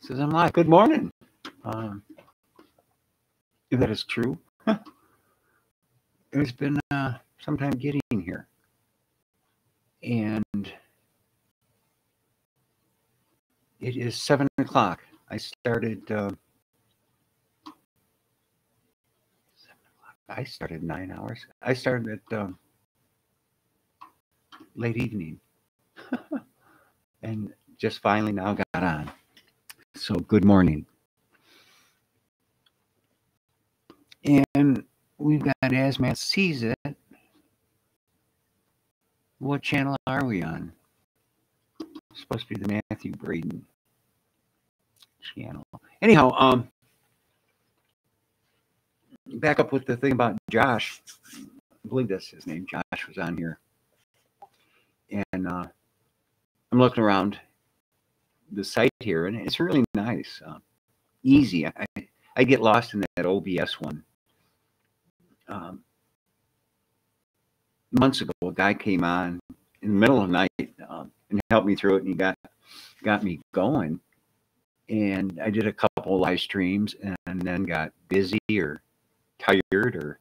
Says I'm live. Good morning. If that is true, it's been some time getting here, and it is 7 o'clock. I started. 7 o'clock. I started 9 hours. I started at late evening, and just finally now got on. So good morning. And we've got Asmat Sees It. What channel are we on? It's supposed to be the Matthew Braden channel. Anyhow, back up with the thing about Josh. I believe that's his name. Josh was on here. And I'm looking around the site here, and it's really nice. Easy. I get lost in that OBS one. Months ago, a guy came on in the middle of the night and helped me through it, and he got me going. And I did a couple live streams, and then got busy or tired or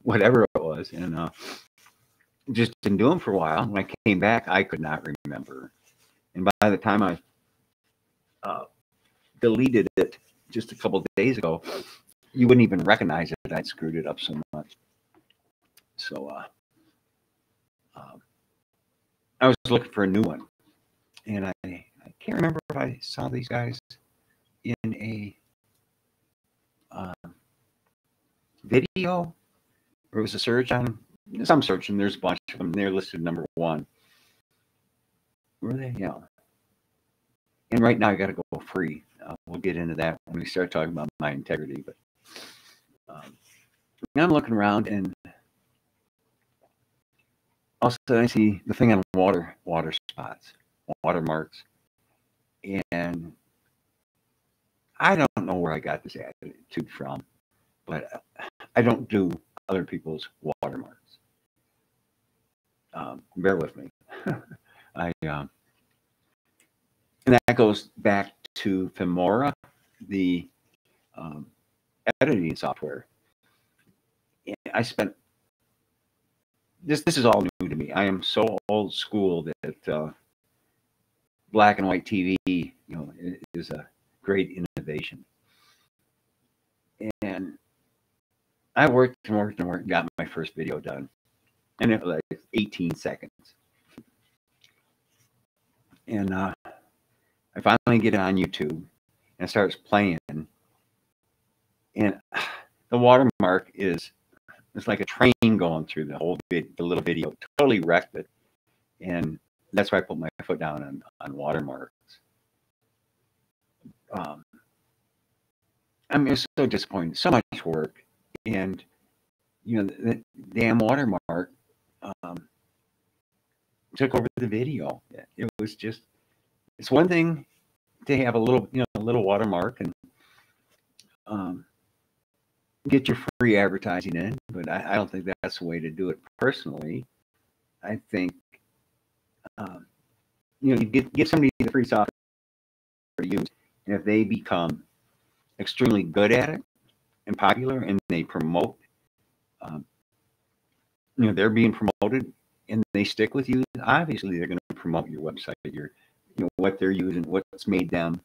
whatever it was, and just didn't do them for a while. When I came back, I could not remember. And by the time I deleted it just a couple of days ago, you wouldn't even recognize it. I'd screwed it up so much. So I was looking for a new one, and I can't remember if I saw these guys in a video, or it was a search on some search, and there's a bunch of them. They're listed number 1. Were they? Yeah. And right now I got to go free. We'll get into that when we start talking about my integrity. But I'm looking around, and also I see the thing on water spots, watermarks, and I don't know where I got this attitude from, but I don't do other people's watermarks. Bear with me. And that goes back to Filmora, the editing software. And I spent this is all new to me. I am so old school that black and white TV, is a great innovation. And I worked and got my first video done, and it was like 18 seconds. And I finally get it on YouTube, and it starts playing, and the watermark it's like a train going through the whole the little video. Totally wrecked it, and that's why I put my foot down on watermarks. I mean, it's so disappointing. So much work, and the damn watermark took over the video. It was just. It's one thing to have a little watermark and get your free advertising in, but I don't think that's the way to do it personally. I think you give somebody the free software to use, and if they become extremely good at it and popular, and they promote, they're being promoted, and they stick with you, obviously they're going to promote your website, what they're using, what's made them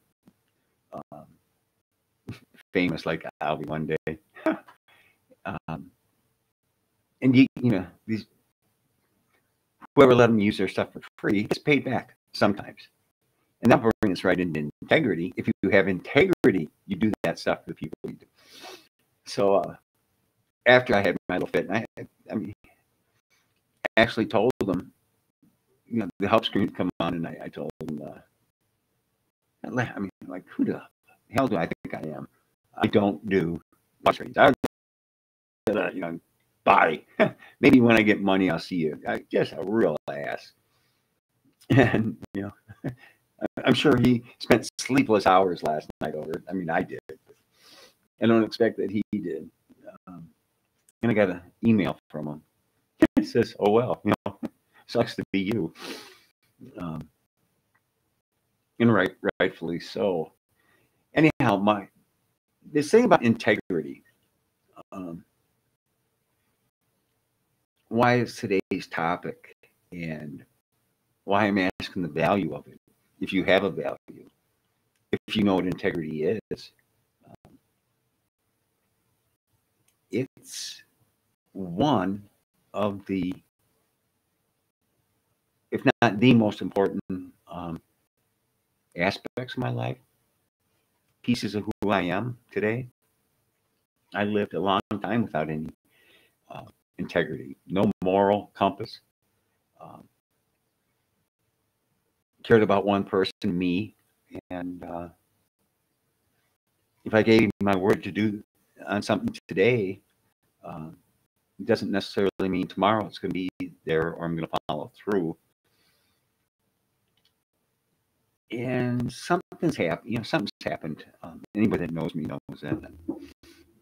famous, like I'll be one day. And these whoever let them use their stuff for free gets paid back sometimes, and that brings us right into integrity. If you have integrity, you do that stuff for the people you do. So after I had my little fit, I actually told them, the help screen would come on, and I told them, like, who the hell do I think I am? I don't do help screens. I bye. Maybe when I get money, I'll see you. Just a real ass. And I'm sure he spent sleepless hours last night over it. I mean, I did. I don't expect that he did. And I got an email from him. It says, "Oh well, sucks to be you." and rightfully so. Anyhow, this thing about integrity. Um, why is today's topic, and why I'm asking the value of it? If you have a value, if you know what integrity is, um, it's one of the, if not the most important aspects of my life, pieces of who I am today. I lived a long time without any uh, integrity, no moral compass. Um, cared about one person, me, and if I gave my word to do on something today, uh, it doesn't necessarily mean tomorrow it's going to be there or I'm going to follow through. And something's happened. Something's happened. Anybody that knows me knows that.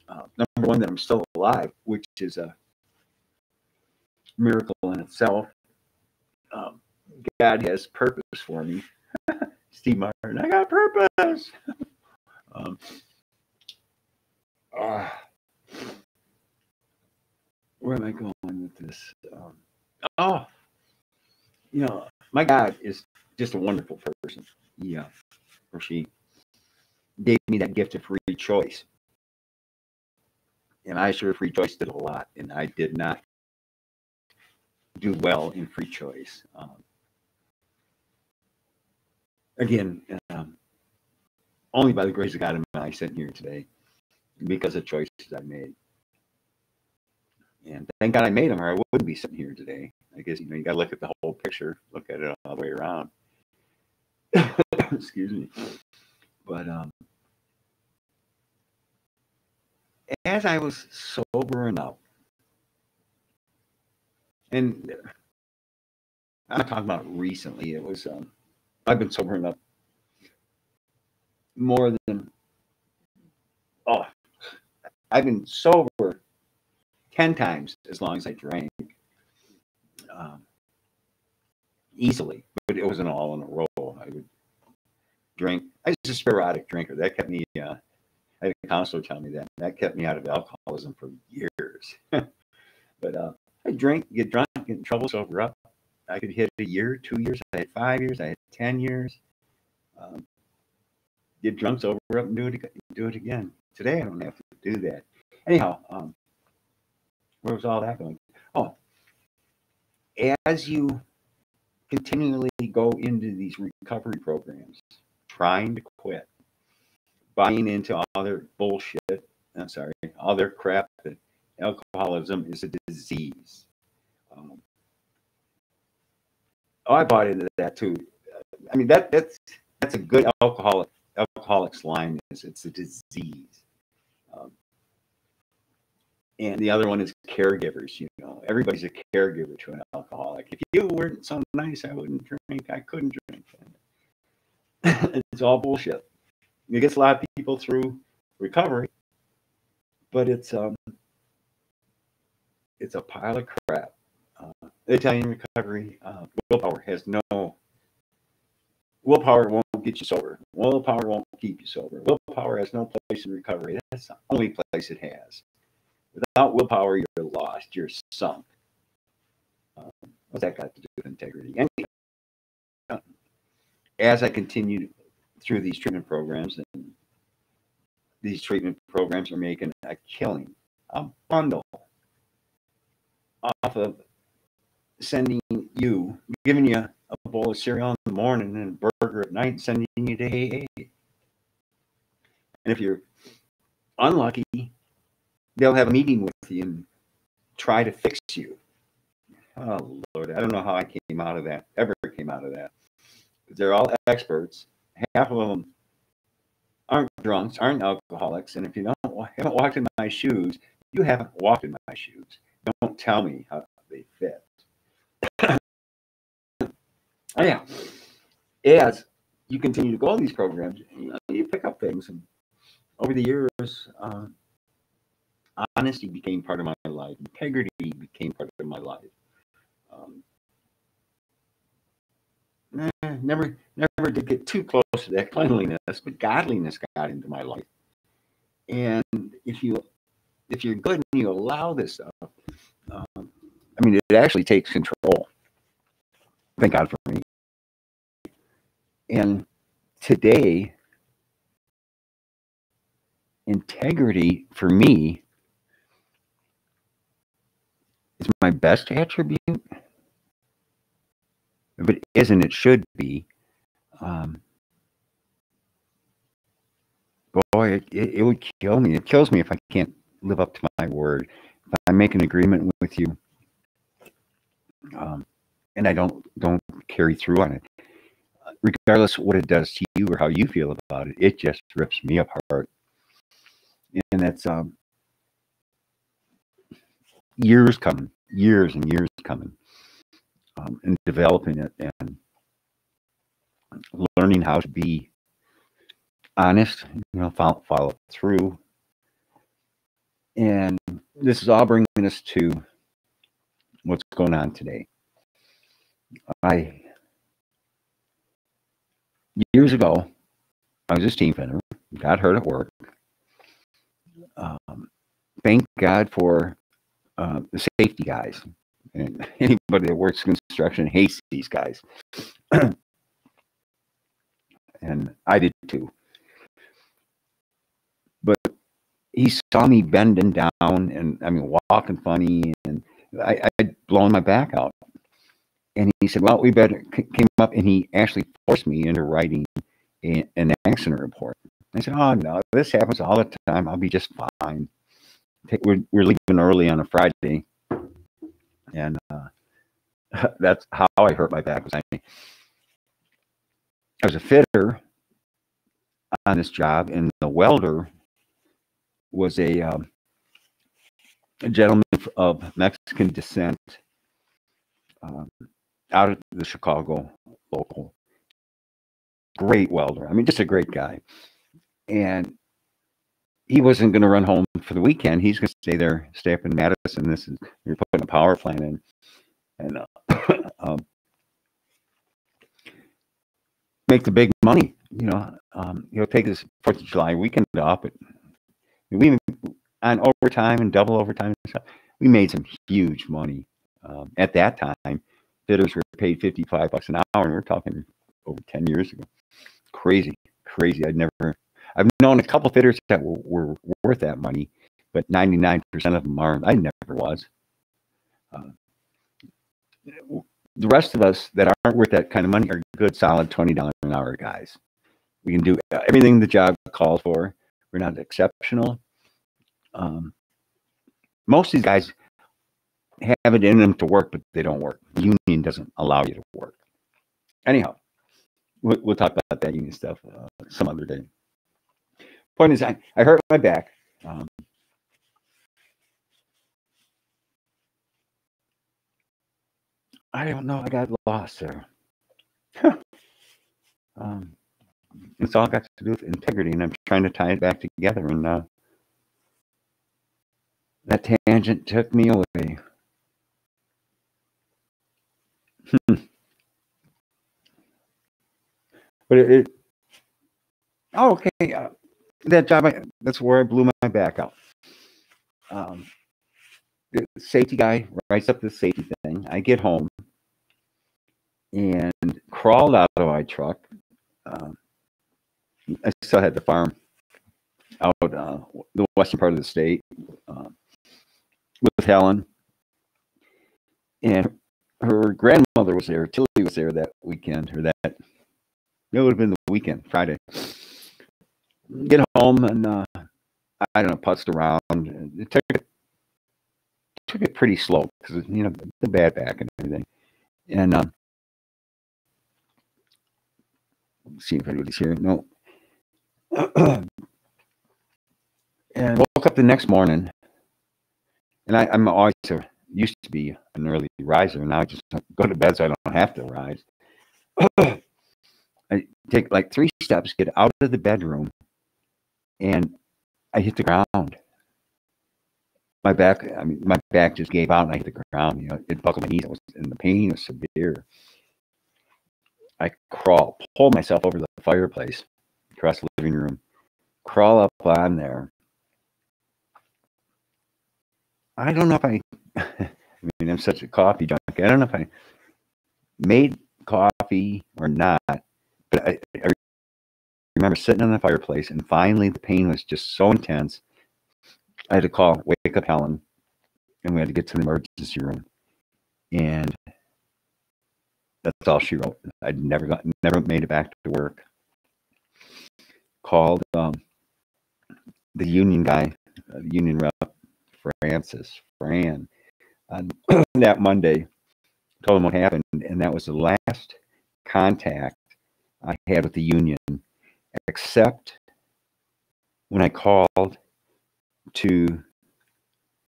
Number one, that I'm still alive, which is a miracle in itself. Um, God has purpose for me. Steve Martin, I got purpose. um, uh, where am I going with this? Oh, my God is just a wonderful person. Yeah, or she gave me that gift of free choice. And I sure free choice did a lot, and I did not do well in free choice. Again, only by the grace of God am I sitting here today because of choices I made. And thank God I made them, or I wouldn't be sitting here today. I guess you got to look at the whole picture, look at it all the way around. Excuse me. But as I was sober enough, and I'm not talking about recently, it was I've been sober enough more than I've been sober 10 times as long as I drank, um, easily, but it wasn't all in a row. I would drink. I was a sporadic drinker. That kept me. I had a counselor tell me that kept me out of alcoholism for years. But I drank, get drunk, get in trouble, sober up. I could hit a year, 2 years. I had 5 years. I had 10 years. Um, get drunk, sober up, and do it again. Today I don't have to do that. Anyhow, where was all that going? Oh, as you continually go into these recovery programs, trying to quit, buying into all their bullshit. I'm sorry, all their crap that alcoholism is a disease. I bought into that too. I mean that's a good alcoholic's line is it's a disease. Um, and the other one is caregivers. Everybody's a caregiver to an alcoholic. If you weren't so nice, I wouldn't drink. I couldn't drink. It's all bullshit. It gets a lot of people through recovery, but it's a pile of crap. They tell you in recovery, willpower won't get you sober. Willpower won't keep you sober. Willpower has no place in recovery. That's the only place it has. Without willpower, you're lost. You're sunk. What's that got to do with integrity? And as I continued through these treatment programs, and these treatment programs are making a killing, a bundle off of giving you a bowl of cereal in the morning and a burger at night, and sending you to AA. And if you're unlucky, they'll have a meeting with you and try to fix you. Oh, Lord, I don't know how I ever came out of that. They're all experts. Half of them aren't drunks, aren't alcoholics. And if you haven't walked in my shoes, you haven't walked in my shoes. Don't tell me how they fit. Oh, yeah. As you continue to go on these programs, you pick up things. And over the years, honesty became part of my life. Integrity became part of my life. never did get too close to that cleanliness, but godliness got into my life. And if you're good and you allow this stuff, I mean, it actually takes control. Thank God for me. And today, integrity for me is my best attribute. If it isn't, it should be. Boy, it would kill me. It kills me if I can't live up to my word. If I make an agreement with you, and I don't carry through on it, regardless of what it does to you or how you feel about it, it just rips me apart. And that's years coming, years and years coming, and developing it and learning how to be honest, follow through. And this is all bringing us to what's going on today. Years ago, I was a steam fitter, got hurt at work. Thank God for the safety guys. And anybody that works construction hates these guys. And I did too. But he saw me bending down and walking funny, and I'd blown my back out. And he said, well, we better came up, and he actually forced me into writing an accident report. I said, oh no, this happens all the time. I'll be just fine. We're leaving early on a Friday. And that's how I hurt my back. I was a fitter on this job, and the welder was a gentleman of Mexican descent, out of the Chicago local. Great welder. Just a great guy. And he wasn't going to run home for the weekend. He's going to stay up in Madison. You're putting a power plant in, and make the big money. He'll take his 4th of July weekend off. But we, on overtime and double overtime and stuff, we made some huge money. At that time, fitters were paid $55 an hour, and we're talking over 10 years ago. Crazy. I've known a couple fitters that were worth that money, but 99% of them aren't. I never was. The rest of us that aren't worth that kind of money are good, solid $20 an hour guys. We can do everything the job calls for. We're not exceptional. Most of these guys have it in them to work, but they don't work. The union doesn't allow you to work. Anyhow, we'll talk about that union stuff some other day. Point is, I hurt my back. I don't know. I got lost there. It's all got to do with integrity, and I'm trying to tie it back together. And that tangent took me away. But okay. That job, that's where I blew my back out. The safety guy writes up the safety thing. I get home and crawled out of my truck. I still had the farm out the western part of the state with Helen. And her grandmother was there. Tilly was there that weekend, or that, it would have been the weekend, Friday. Get home and I don't know, putzed around. It took it pretty slow because the bad back and everything. And see if anybody's here. No. And woke up the next morning, and I'm always used to be an early riser. Now I just go to bed so I don't have to rise. I take like 3 steps, get out of the bedroom, and I hit the ground. My back just gave out, and I hit the ground. It buckled my knees, and the pain was severe. I pull myself over the fireplace across the living room, crawl up on there. I don't know if I mean, I'm such a coffee junkie. I don't know if I made coffee or not, but I remember sitting on the fireplace, and finally the pain was just so intense. I had to wake up Helen, and we had to get to the emergency room. And that's all she wrote. I'd never made it back to work. Called the union guy, the union rep, Fran, on that Monday. Told him what happened, and that was the last contact I had with the union, except when I called to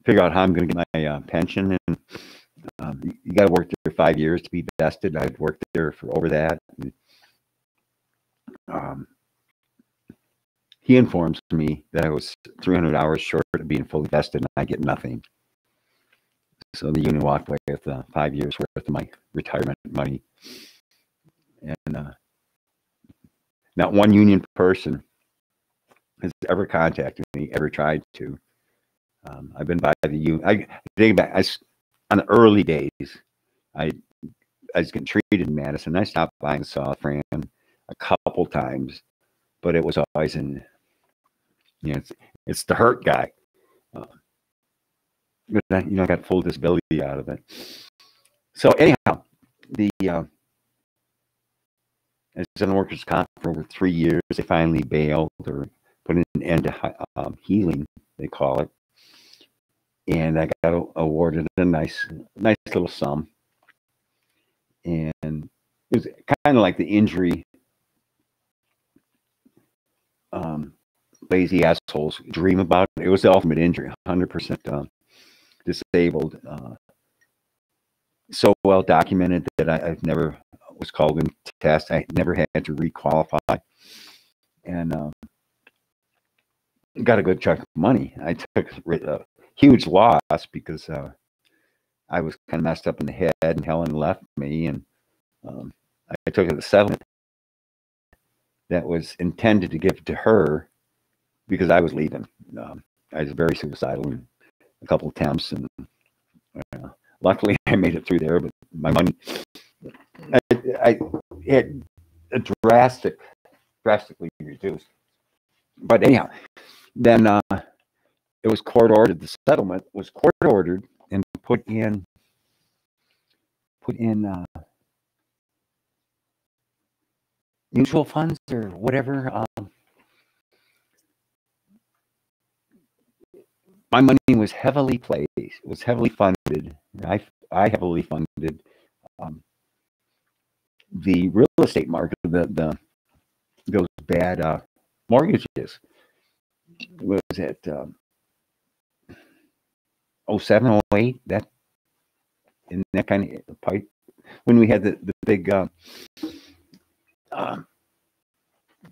figure out how I'm going to get my pension. And you got to work there 5 years to be vested. I'd worked there for over that. He informs me that I was 300 hours short of being fully vested, and I get nothing. So the union walked away with 5 years worth of my retirement money. And not one union person has ever contacted me, ever tried to. I've been by the union. I think back, on the early days, I was getting treated in Madison. I stopped by and saw Fran a couple times, but it was always in, it's the hurt guy. But I got full disability out of it. So anyhow, I was on workers' comp for over 3 years. They finally bailed or put an end to healing, they call it. And I got awarded a nice little sum. And it was kind of like the injury lazy assholes dream about. It was the ultimate injury, 100% disabled. So well documented that I've never was called in to test. I never had to requalify. And got a good chunk of money. I took a huge loss because I was kind of messed up in the head, and Helen left me, and I took a settlement that was intended to give to her because I was leaving. I was very suicidal in a couple attempts, and luckily I made it through there. But my money, I had a drastically reduced. But anyhow, then it was court ordered. The settlement was court ordered and put in mutual funds or whatever. My money was heavily placed. It was heavily funded. I heavily funded the real estate market. Those bad mortgages. Was it 07, 08? That in that kind of pipe when we had the big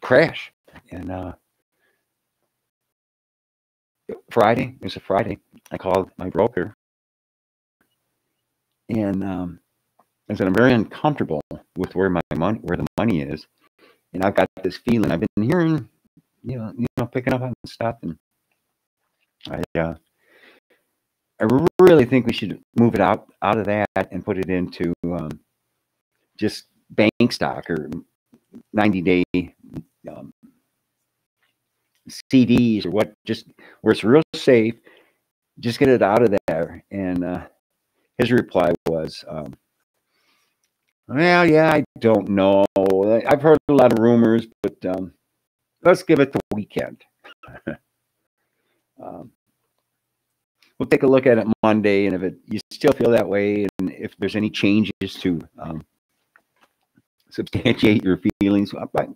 crash. And Friday, it was a Friday, I called my broker, and I said, I'm very uncomfortable with where the money is, and I've got this feeling. I've been hearing, picking up on stuff, and I really think we should move it out of that and put it into just bank stock or 90-day CDs or what, just where it's real safe. Just get it out of there. And his reply was, well, yeah, I don't know. I've heard a lot of rumors, but let's give it the weekend. We'll take a look at it Monday, and if you still feel that way, and if there's any changes to substantiate your feelings, by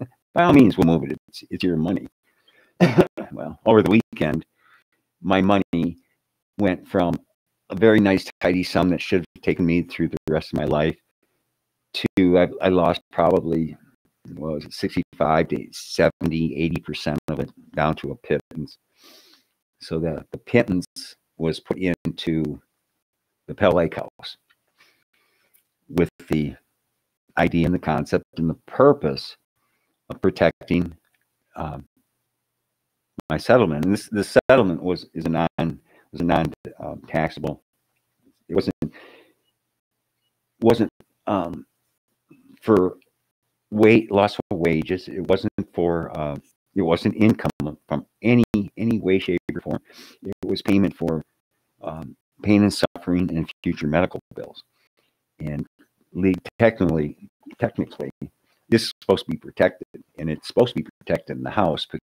all means, we'll move it. It's your money. Well, over the weekend, my money went from a very nice, tidy sum that should have taken me through the rest of my life to I lost probably, what was it, 65 to 70, 80% of it down to a pittance. So the pittance was put into the Pell Lake House with the idea and the concept and the purpose of protecting my settlement. And this settlement was a non taxable. It wasn't for loss of wages. It wasn't for it wasn't income from any way, shape, or form. It was payment for pain and suffering and future medical bills. And technically, this is supposed to be protected, and it's supposed to be protected in the house, but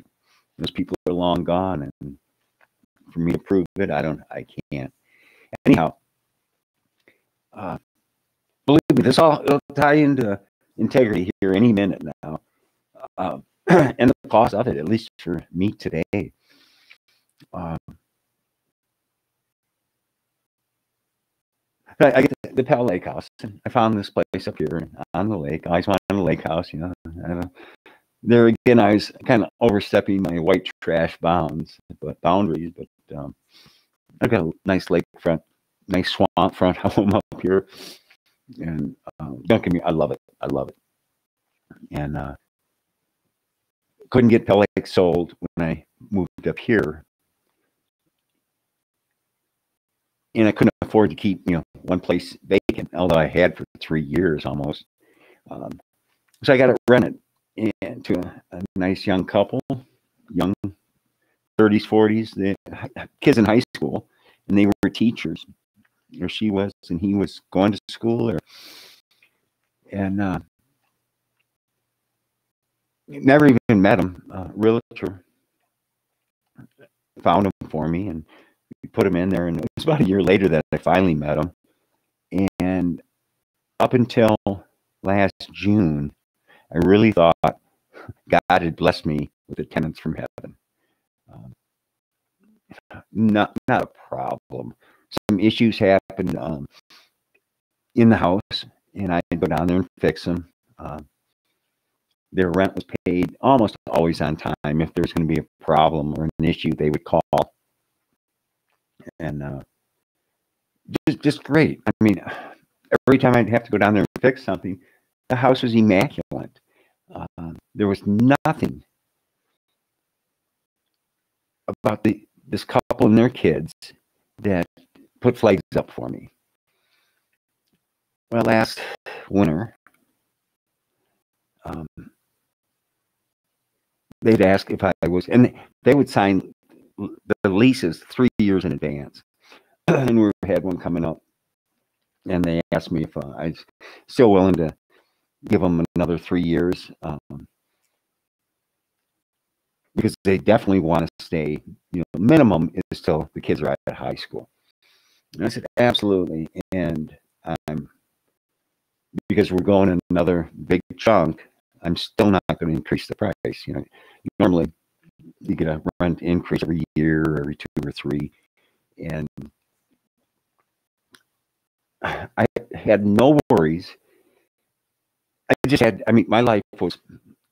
those people are long gone, and for me to prove it, I can't. Anyhow, believe me, it'll tie into integrity here any minute now, and the cost of it, at least for me today. I get the Pell Lake House, and I found this place up here on the lake. I always wanted a lake house, you know. There again, I was kind of overstepping my white trash boundaries, but I've got a nice lakefront, nice swamp front home up here, and don't get me, I love it. I love it, and couldn't get Pell Lake sold when I moved up here, and I couldn't afford to keep, you know, one place vacant, although I had for 3 years almost. So I got it rented to a nice young couple, young 30s, 40s, the kids in high school, and they were teachers, or she was, and he was going to school there. And never even met him. Realtor found him for me, and we put him in there. And it was about a year later that I finally met him. And up until last June, I really thought God had blessed me with a tenants from heaven. Not a problem. Some issues happened in the house, and I'd go down there and fix them. Their rent was paid almost always on time. If there's going to be a problem or an issue, they would call. And just great. I mean, every time I'd have to go down there and fix something, the house was immaculate. There was nothing about this couple and their kids that put flags up for me. Well, last winter, they'd ask if I was, and they would sign the leases 3 years in advance. And we had one coming up, and they asked me if I was still willing to give them another 3 years, because they definitely want to stay. You know, minimum is till the kids are at high school. And I said, absolutely. And because we're going in another big chunk, I'm still not going to increase the price. You know, normally you get a rent increase every year, every 2 or 3, and I had no worries. I mean, my life was,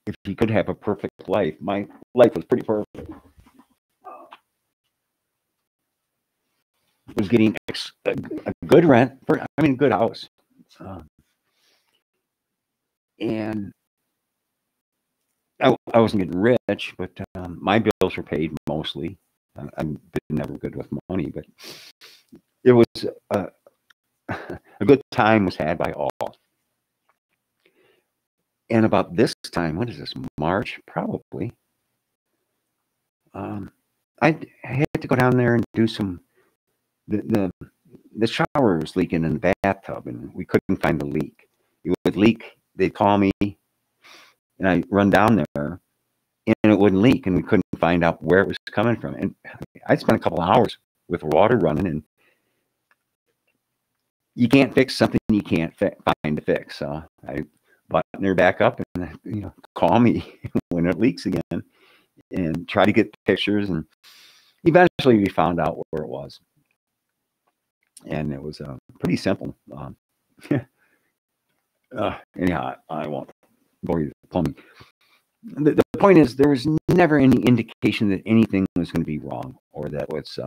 if you could have a perfect life, my life was pretty perfect. Was getting a good rent for, I mean, good house. And I wasn't getting rich, but my bills were paid mostly. I've been never good with money, but it was a good time was had by all. And about this time, what is this, March, probably, I had to go down there and do some, the shower was leaking in the bathtub, and we couldn't find the leak. It would leak, they'd call me, and I'd run down there, and it wouldn't leak, and we couldn't find out where it was coming from. And I'd spent a couple hours with water running, and you can't fix something you can't find to fix. So I button her back up and, you know, call me when it leaks again, and try to get pictures. And eventually we found out where it was. And it was pretty simple. Anyhow, I won't bore you with the plumbing. The point is, there was never any indication that anything was going to be wrong, or that was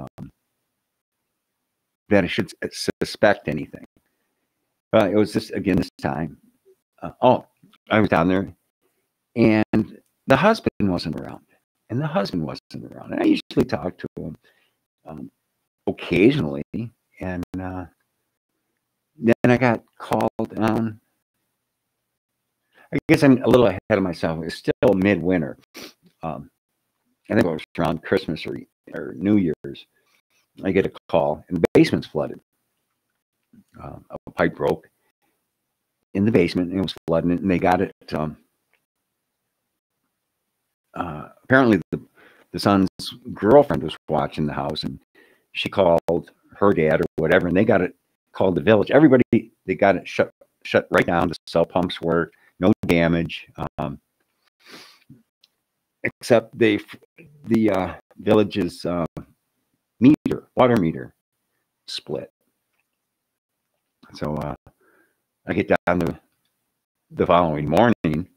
that I should suspect anything. It was just, again, this time, oh, I was down there, and the husband wasn't around, and I usually talk to him occasionally, and then I got called on. I guess I'm a little ahead of myself. It's still midwinter. I think it was around Christmas or New Year's. I get a call, and the basement's flooded. A pipe broke in the basement, and it was flooding it, and they got it. Apparently, the son's girlfriend was watching the house, and she called her dad or whatever, and they got it called the village. Everybody, they got it shut right down. The cell pumps worked, no damage, except the village's water meter split. So I get down the following morning.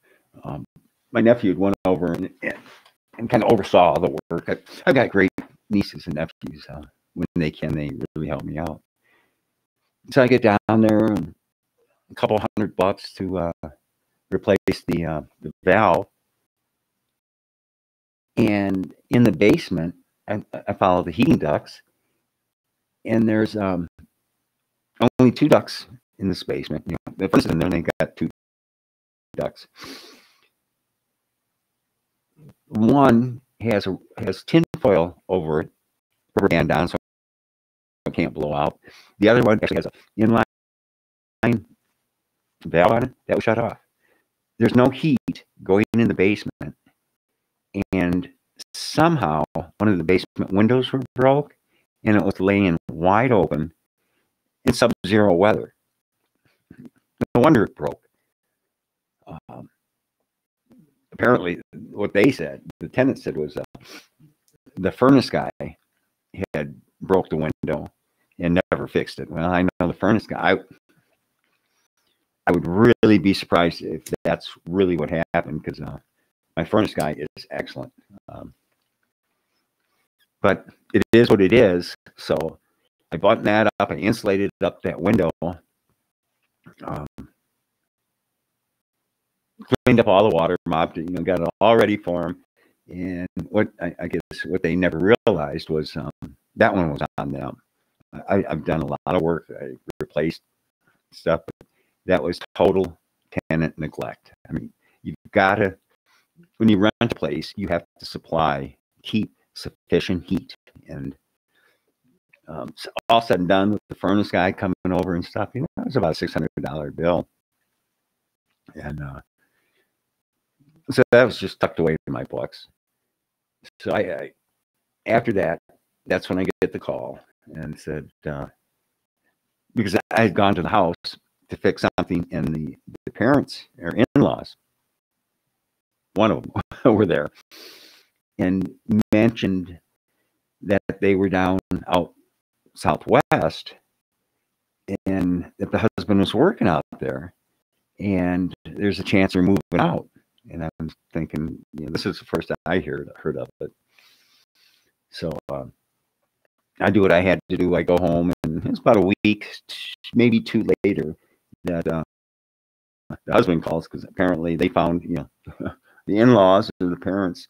My nephew went over and kind of oversaw all the work. I've got great nieces and nephews. When they can, they really help me out. So I get down there, and a couple $100 to replace the valve. And in the basement, I follow the heating ducts, and there's only 2 ducts in this basement. You know, the first in there, they got 2 ducts. One has tin foil over it, rubber band down, so it can't blow out. The other one actually has an inline valve on it that was shut off. There's no heat going in the basement, and somehow one of the basement windows were broke, and it was laying wide open in sub-zero weather. No wonder it broke. Apparently, what they said, the tenant said, was the furnace guy had broke the window and never fixed it. Well, I know the furnace guy. I would really be surprised if that's really what happened, because my furnace guy is excellent. But it is what it is. So I buttoned that up. I insulated up that window. Cleaned up all the water, mopped it, got it all ready for him. And what I guess what they never realized was that one was on them. I've done a lot of work. I replaced stuff, but that was total tenant neglect. I mean, you've got to, when you rent a place, you have to keep sufficient heat. And so all said and done with the furnace guy coming over and stuff, it was about a $600 bill. And so that was just tucked away in my books. So I after that, that's when I get the call and said, because I had gone to the house to fix something, and the parents or in-laws, one of them, were there, and mentioned that they were down out southwest, and that the husband was working out there, and there's a chance they're moving out. And I'm thinking, this is the first time I heard of it. So I do what I had to do. I go home, and it's about a week, maybe 2 later, that the husband calls, because apparently they found, the in-laws or the parents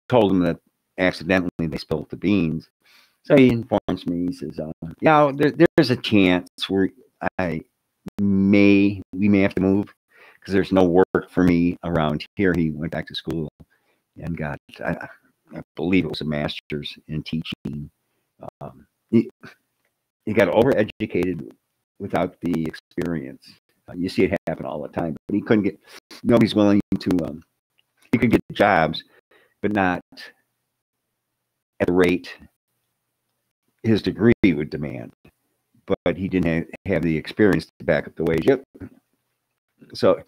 told him that accidentally they spilled the beans. So he informs me. He says, "Yeah, there's a chance we may have to move, because there's no work for me around here." He went back to school and got, I believe it was a master's in teaching. He got overeducated without the experience. You see it happen all the time, but he couldn't get, nobody's willing to, he could get jobs, but not at the rate his degree would demand. But he didn't have the experience to back up the wage. So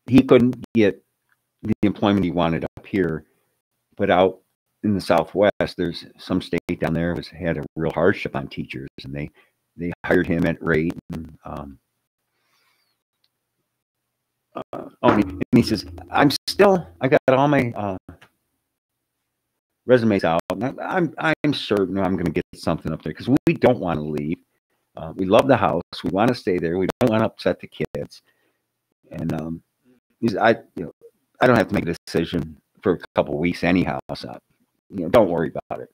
he couldn't get the employment he wanted up here, but out in the Southwest, there's some state down there had a real hardship on teachers, and they hired him at rate. And, and he says, I got all my resumes out, and I'm certain I'm going to get something up there, because we don't want to leave. We love the house. We want to stay there. We don't want to upset the kids. And I don't have to make a decision for a couple of weeks anyhow. So, don't worry about it.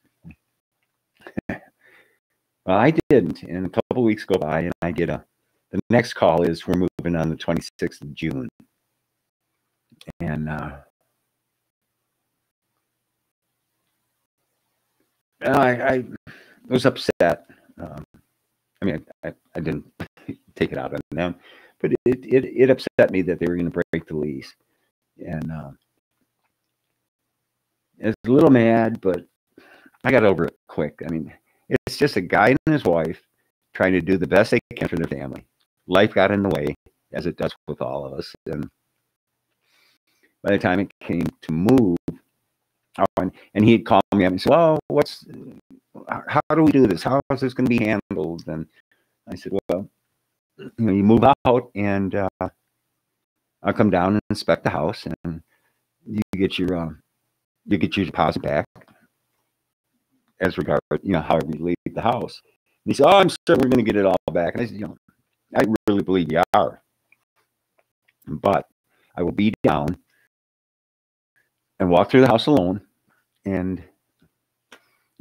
Well, I didn't. And a couple of weeks go by, and I get the next call is we're moving on the 26th of June. And I was upset. I mean, I didn't take it out on them, but it upset me that they were going to break the lease. And I was a little mad, but I got over it quick. I mean, it's just a guy and his wife trying to do the best they can for their family. Life got in the way, as it does with all of us. And by the time it came to move, and he'd call me up and say, well, how do we do this? How is this going to be handled? And I said, well, you move out, and I'll come down and inspect the house, and you get your deposit back as regard, however you leave the house. And he said, oh, I'm sure we're going to get it all back. And I said, I really believe you are, but I will be down and walk through the house alone, and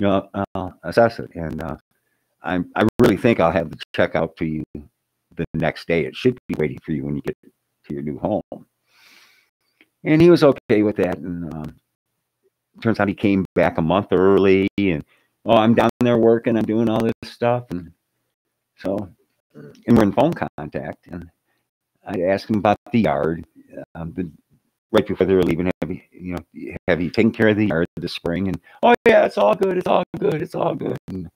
I'll assess it. And I really think I'll have the check out to you the next day. It should be waiting for you when you get to your new home. And he was okay with that. And turns out he came back a month early, and I'm down there working, I'm doing all this stuff, and we're in phone contact. And I asked him about the yard. Right before they were leaving, have you taken care of the yard this spring? And yeah, it's all good, it's all good, it's all good. And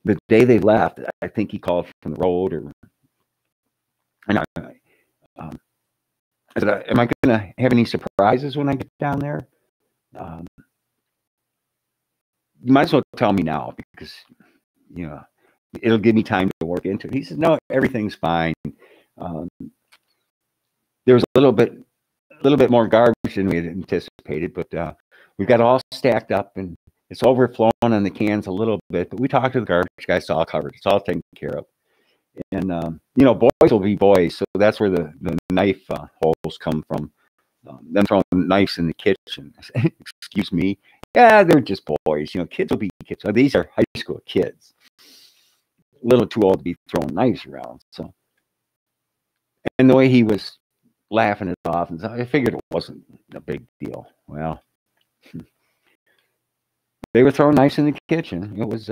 the day they left, I think he called from the road, and I said, am I going to have any surprises when I get down there? You might as well tell me now, because it'll give me time to work into it. He said, no, everything's fine. There was a little bit more garbage than we had anticipated, but we've got it all stacked up, and it's overflowing on the cans a little bit. But we talked to the garbage guy; it's all covered, it's all taken care of. And boys will be boys, so that's where the knife holes come from. Them throwing knives in the kitchen. Excuse me. Yeah, they're just boys. Kids will be kids. These are high school kids, a little too old to be throwing knives around. So, and the way he was laughing it off, and so I figured it wasn't a big deal. Well, they were throwing knives in the kitchen. It was,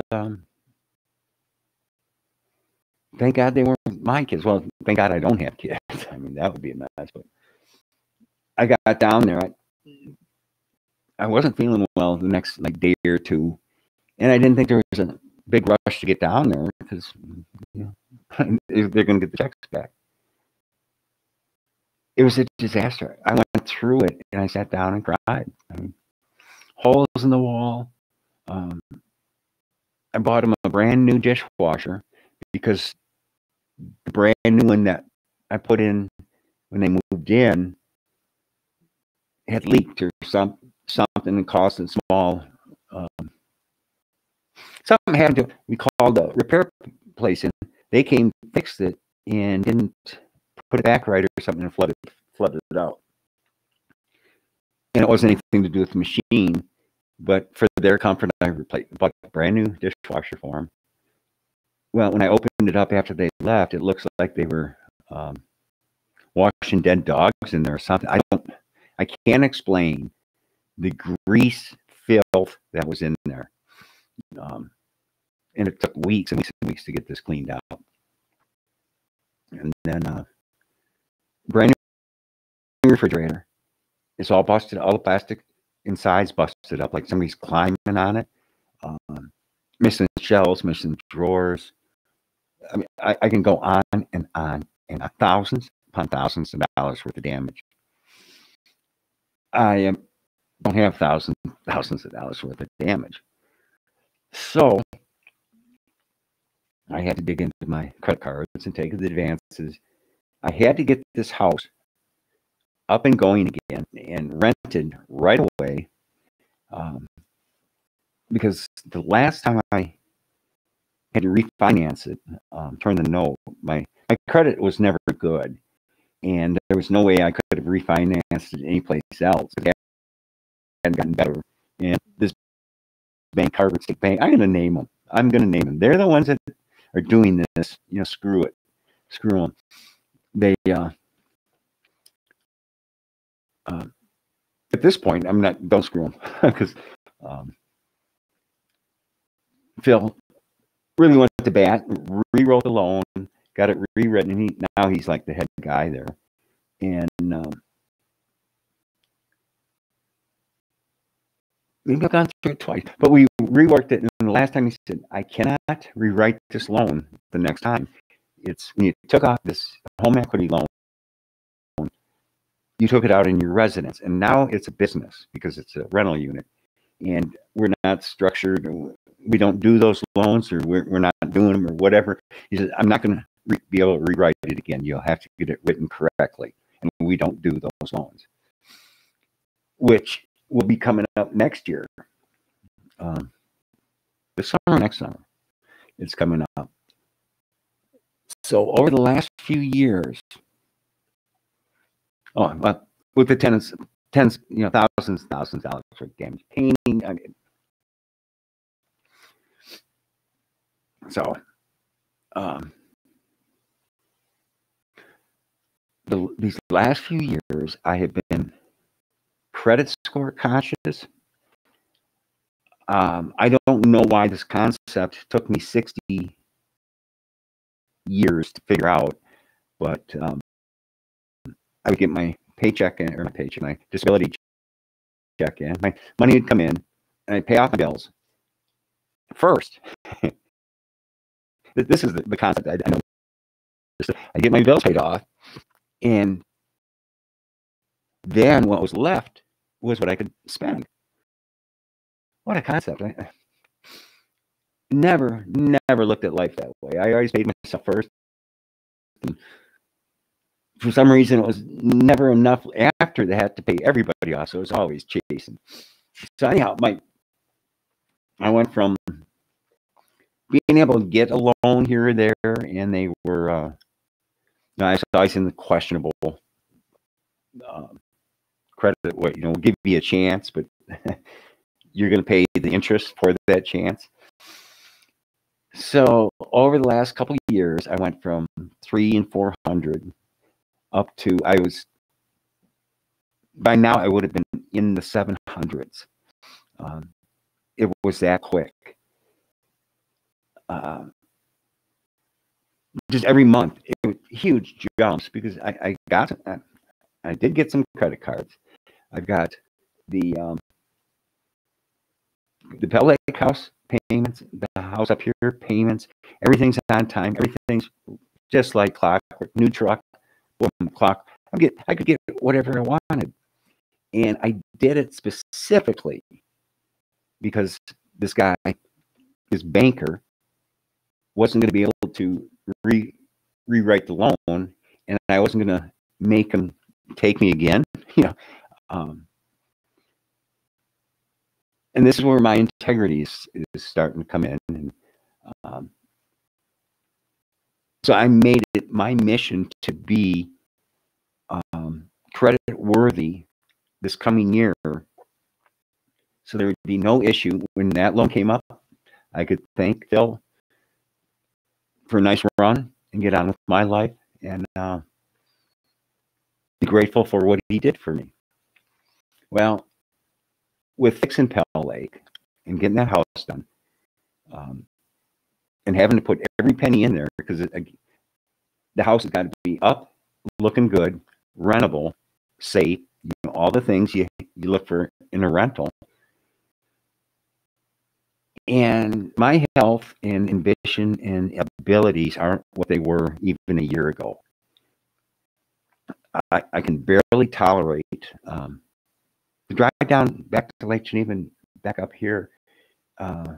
thank God they weren't my kids. Well, thank God I don't have kids. I mean, that would be a mess. But I got down there. I wasn't feeling well the next day or two, and I didn't think there was a big rush to get down there, because they're going to get the checks back. It was a disaster. I went through it, and I sat down and cried. I mean, holes in the wall. I bought him a brand new dishwasher, because the brand new one that I put in when they moved in had leaked or something, and caused a small something happened to it. We called the repair place in. They came, fixed it, and didn't put it back right or something, and flooded it out. And it wasn't anything to do with the machine, but for their comfort, I bought a brand new dishwasher for them. Well, when I opened it up after they left, it looks like they were washing dead dogs in there or something. I can't explain the grease filth that was in there. And it took weeks and weeks and weeks to get this cleaned out. And then brand new refrigerator. It's all busted. All the plastic inside's busted up, like somebody's climbing on it. Missing shelves, missing drawers. I mean, I can go on, and thousands upon thousands of dollars worth of damage. I don't have thousands of dollars worth of damage. So I had to dig into my credit cards and take the advances. I had to get this house up and going again and rented right away, because the last time I had to refinance it, turn the note. My credit was never good, and there was no way I could have refinanced it anyplace else. It hadn't gotten better. And this bank, Harvard State Bank, I'm going to name them. They're the ones that are doing this. Screw it. Screw them. They, at this point, don't screw them, because Phil really went to bat, rewrote the loan, got it rewritten, and now he's like the head guy there. And maybe I've gone through it twice, but we reworked it, and the last time he said, I cannot rewrite this loan the next time. It's when you took out this home equity loan, you took it out in your residence, and now it's a business because it's a rental unit, and we're not structured. We don't do those loans, or we're not doing them, or whatever. He said, I'm not going to be able to rewrite it again. You'll have to get it written correctly, and we don't do those loans, which will be coming up next year. Next summer, it's coming up. So over the last few years, with the tenants, thousands of dollars for damage painting. These last few years, I have been credit score conscious. I don't know why this concept took me 60 years to figure out, but I would get my paycheck in, or my disability check in. My money would come in, and I'd pay off my bills first. This is the concept. I know. I get my bills paid off, and then what was left was what I could spend. What a concept. I never looked at life that way. I always paid myself first. And for some reason, it was never enough after that to pay everybody off, so it was always chasing. So anyhow, I went from being able to get a loan here or there, and they were, I was in the questionable credit. We'll give you a chance, but you're going to pay the interest for that chance. So over the last couple of years, I went from 300 and 400 up to, by now I would have been in the 700s. It was that quick. Just every month, it was huge jumps, because I did get some credit cards. I've got the Bell Lake house payments, the house up here payments. Everything's on time. Everything's just like clockwork. New truck, boom, clock. I could get whatever I wanted, and I did it specifically because this guy, this banker, wasn't going to be able to rewrite the loan, and I wasn't going to make him take me again. And this is where my integrity is starting to come in. And so I made it my mission to be credit worthy this coming year, so there would be no issue when that loan came up. I could thank Phil for a nice run and get on with my life, and be grateful for what he did for me. Well, with fixing Pell Lake and getting that house done, and having to put every penny in there, because the house has got to be up, looking good, rentable, safe, all the things you look for in a rental. And my health and ambition and abilities aren't what they were even a year ago. I can barely tolerate the drive down back to Lake Geneva, back up here. I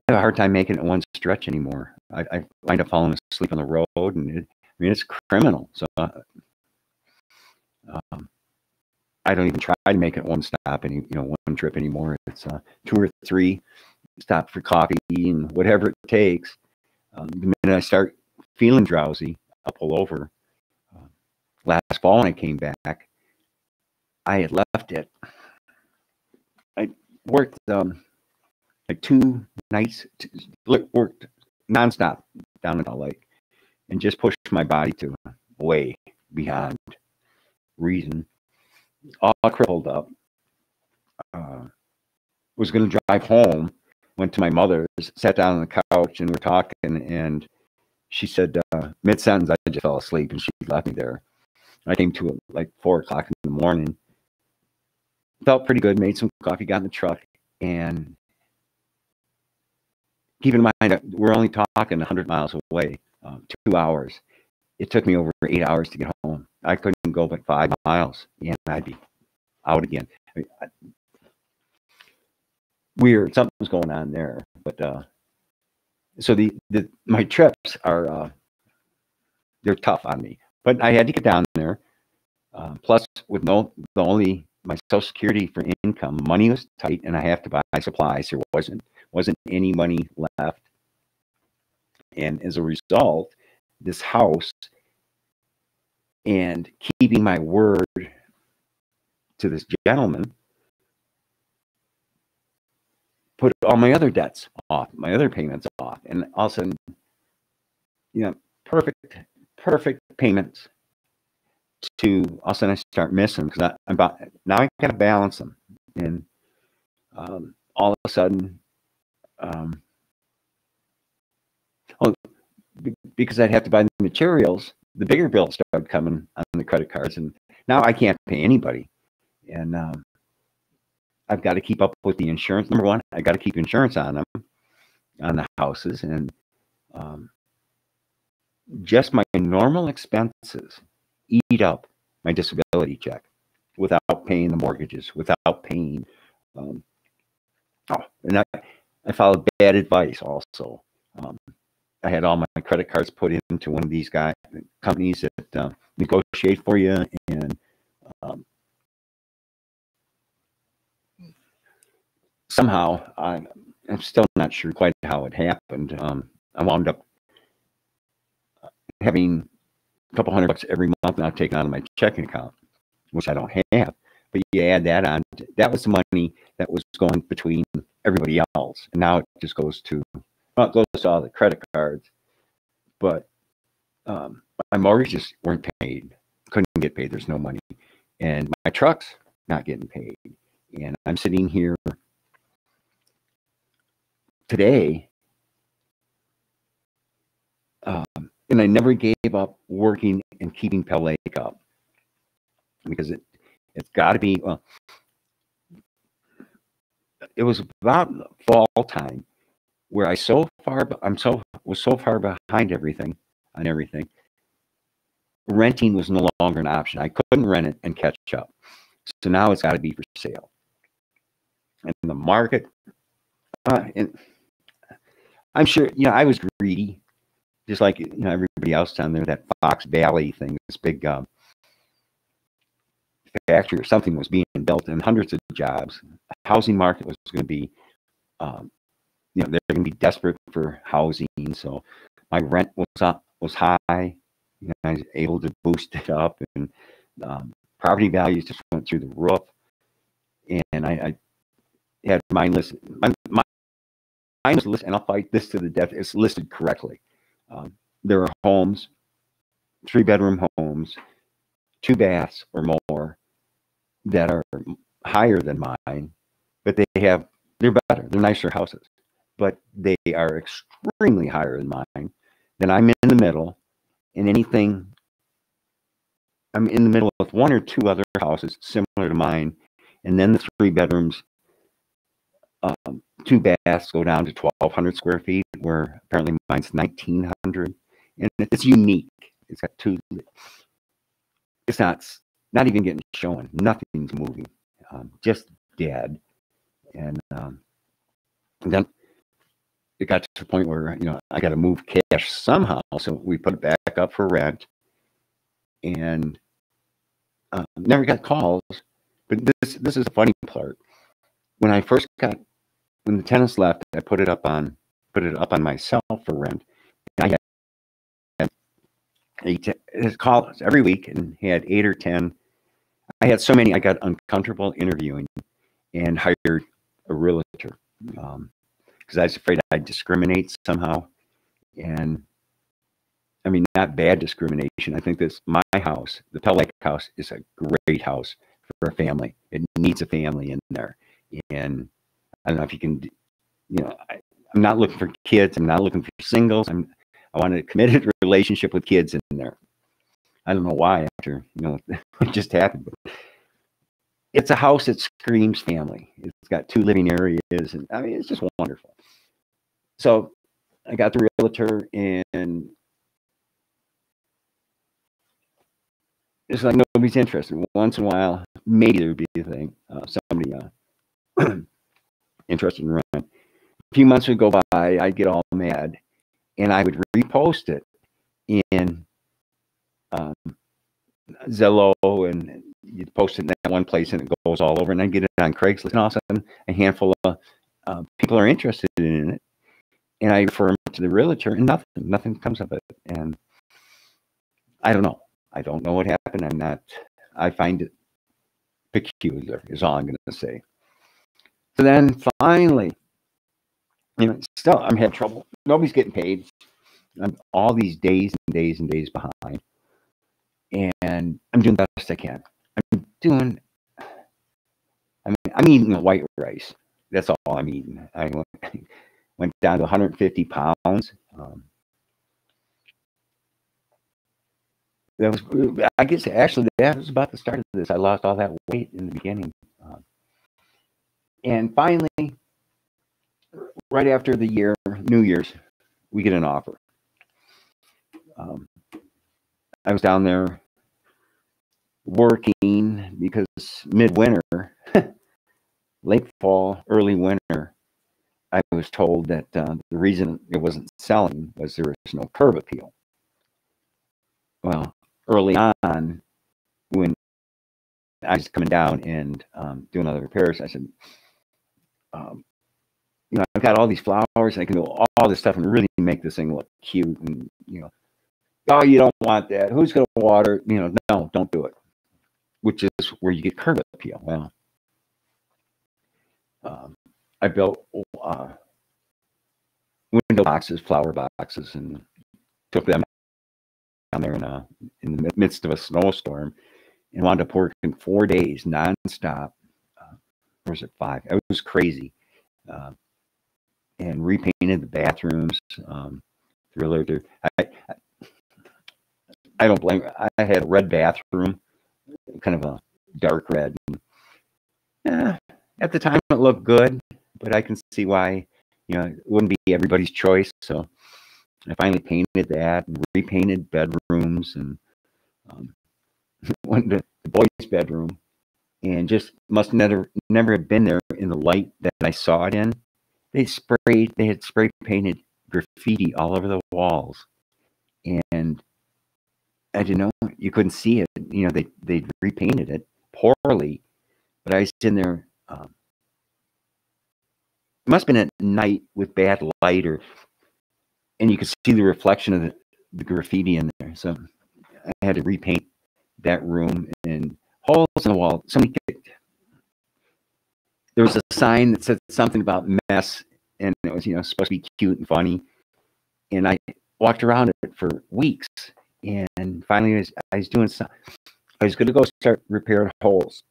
have a hard time making it one stretch anymore. I wind up falling asleep on the road, and it's criminal. So I don't even try to make it one stop one trip anymore. It's 2 or 3 stop for coffee and whatever it takes. The minute I start feeling drowsy, I'll pull over. Last fall when I came back, I had left it. I worked like 2 nights, worked nonstop down in the lake, and just pushed my body to way beyond reason. All crippled up. Was going to drive home. Went to my mother's, sat down on the couch, and we're talking. And she said, mid-sentence, I just fell asleep, and she left me there. I came to it like 4 o'clock in the morning. Felt pretty good. Made some coffee. Got in the truck, and keep in mind, we're only talking 100 miles away, 2 hours. It took me over 8 hours to get home. I couldn't go but 5 miles, and I'd be out again. I mean, weird, something's going on there. But so my trips are they're tough on me. But I had to get down there. Plus, with my Social Security for income, money was tight, and I have to buy supplies. There wasn't any money left, and as a result, this house and keeping my word to this gentleman put all my other debts off, my other payments off, and all of a sudden, perfect payments. To all of a sudden I start missing because now I got to balance them, and all of a sudden, because I'd have to buy the materials, the bigger bills started coming on the credit cards, and now I can't pay anybody, and I've got to keep up with the insurance. Number one, I got to keep insurance on them, on the houses, and just my normal expenses eat up my disability check without paying the mortgages, without paying. And I followed bad advice also. I had all my credit cards put into one of these companies that negotiate for you, and somehow I'm still not sure quite how it happened. I wound up having a couple $100 every month now taken out of my checking account, which I don't have. But you add that on, that was the money that was going between everybody else, and now it just goes to all the credit cards. But my mortgages weren't paid, couldn't get paid. There's no money, and my truck's not getting paid, and I'm sitting here today, and I never gave up working and keeping Pell Lake up, because it's got to be. Well, it was about fall time where was so far behind on everything. Renting was no longer an option. I couldn't rent it and catch up, so now it's got to be for sale. And the market, and I'm sure I was greedy, just like everybody else down there. That Fox Valley thing, this big factory or something was being built, and hundreds of jobs. The housing market was going to be, they're going to be desperate for housing. So my rent was high. I was able to boost it up, and property values just went through the roof. And I had mine listed. Mine was listed, and I'll fight this to the death. It's listed correctly. There are homes, 3-bedroom homes, 2 baths or more, that are higher than mine, but they're better. They're nicer houses, but they are extremely higher than mine. Then I'm in the middle, and I'm in the middle with 1 or 2 other houses similar to mine, and then the 3 bedrooms, 2 baths go down to 1,200 square feet, where apparently mine's 1,900, and it's unique. It's got 2. It's not even getting shown. Nothing's moving, just dead. And then it got to the point where I got to move cash somehow, so we put it back up for rent, and never got calls. But this is the funny part. When I first got when the tenants left, I put it up on myself for rent. And I had calls every week and had 8 or 10. I had so many, I got uncomfortable interviewing and hired a realtor because I was afraid I'd discriminate somehow. And I mean, not bad discrimination. I think my house, the Pell Lake house, is a great house for a family. It needs a family in there. And I don't know if you can, I'm not looking for kids. I'm not looking for singles. I wanted a committed relationship with kids in there. I don't know why after, it just happened. But it's a house that screams family. It's got 2 living areas. And I mean, it's just wonderful. So I got the realtor, and it's like nobody's interested. Once in a while, maybe there would be a thing. Somebody interested in rent. A few months would go by, I'd get all mad, and I would repost it in Zillow, and you'd post it in that one place, and it goes all over. And I get it on Craigslist, and all of a sudden, a handful of people are interested in it, and I refer them to the realtor, and nothing comes of it. And I don't know. I don't know what happened. I find it peculiar, is all I'm going to say. So then finally, still I'm having trouble. Nobody's getting paid. I'm all these days and days and days behind. And I'm doing the best I can. I'm eating white rice. That's all I'm eating. I went down to 150 pounds. That was, I guess, actually, that was about the start of this. I lost all that weight in the beginning. And finally, right after the year, New Year's, we get an offer. I was down there working because midwinter, late fall, early winter, I was told that the reason it wasn't selling was there was no curb appeal. Well, early on, when I was coming down and doing other repairs, I said, I've got all these flowers, and I can do all this stuff and really make this thing look cute. And, oh, you don't want that. Who's going to water? No, don't do it. Which is where you get curb appeal. Well, I built window boxes, flower boxes, and took them down there in the midst of a snowstorm, and wound up working 4 days nonstop. Or was it 5? It was crazy. And repainted the bathrooms. Realtor. I don't blame her. I had a red bathroom, kind of a dark red. At the time, it looked good, but I can see why, it wouldn't be everybody's choice. So I finally painted that and repainted bedrooms, and went to the boys' bedroom, and just must never have been there in the light that I saw it in. They had spray painted graffiti all over the walls, and I didn't know, you couldn't see it. They repainted it poorly, but I was in there. It must have been at night with bad light, and you could see the reflection of the graffiti in there. So I had to repaint that room, and holes in the wall. There was a sign that said something about mess, and it was, supposed to be cute and funny. And I walked around it for weeks, and finally I was going to go start repairing holes.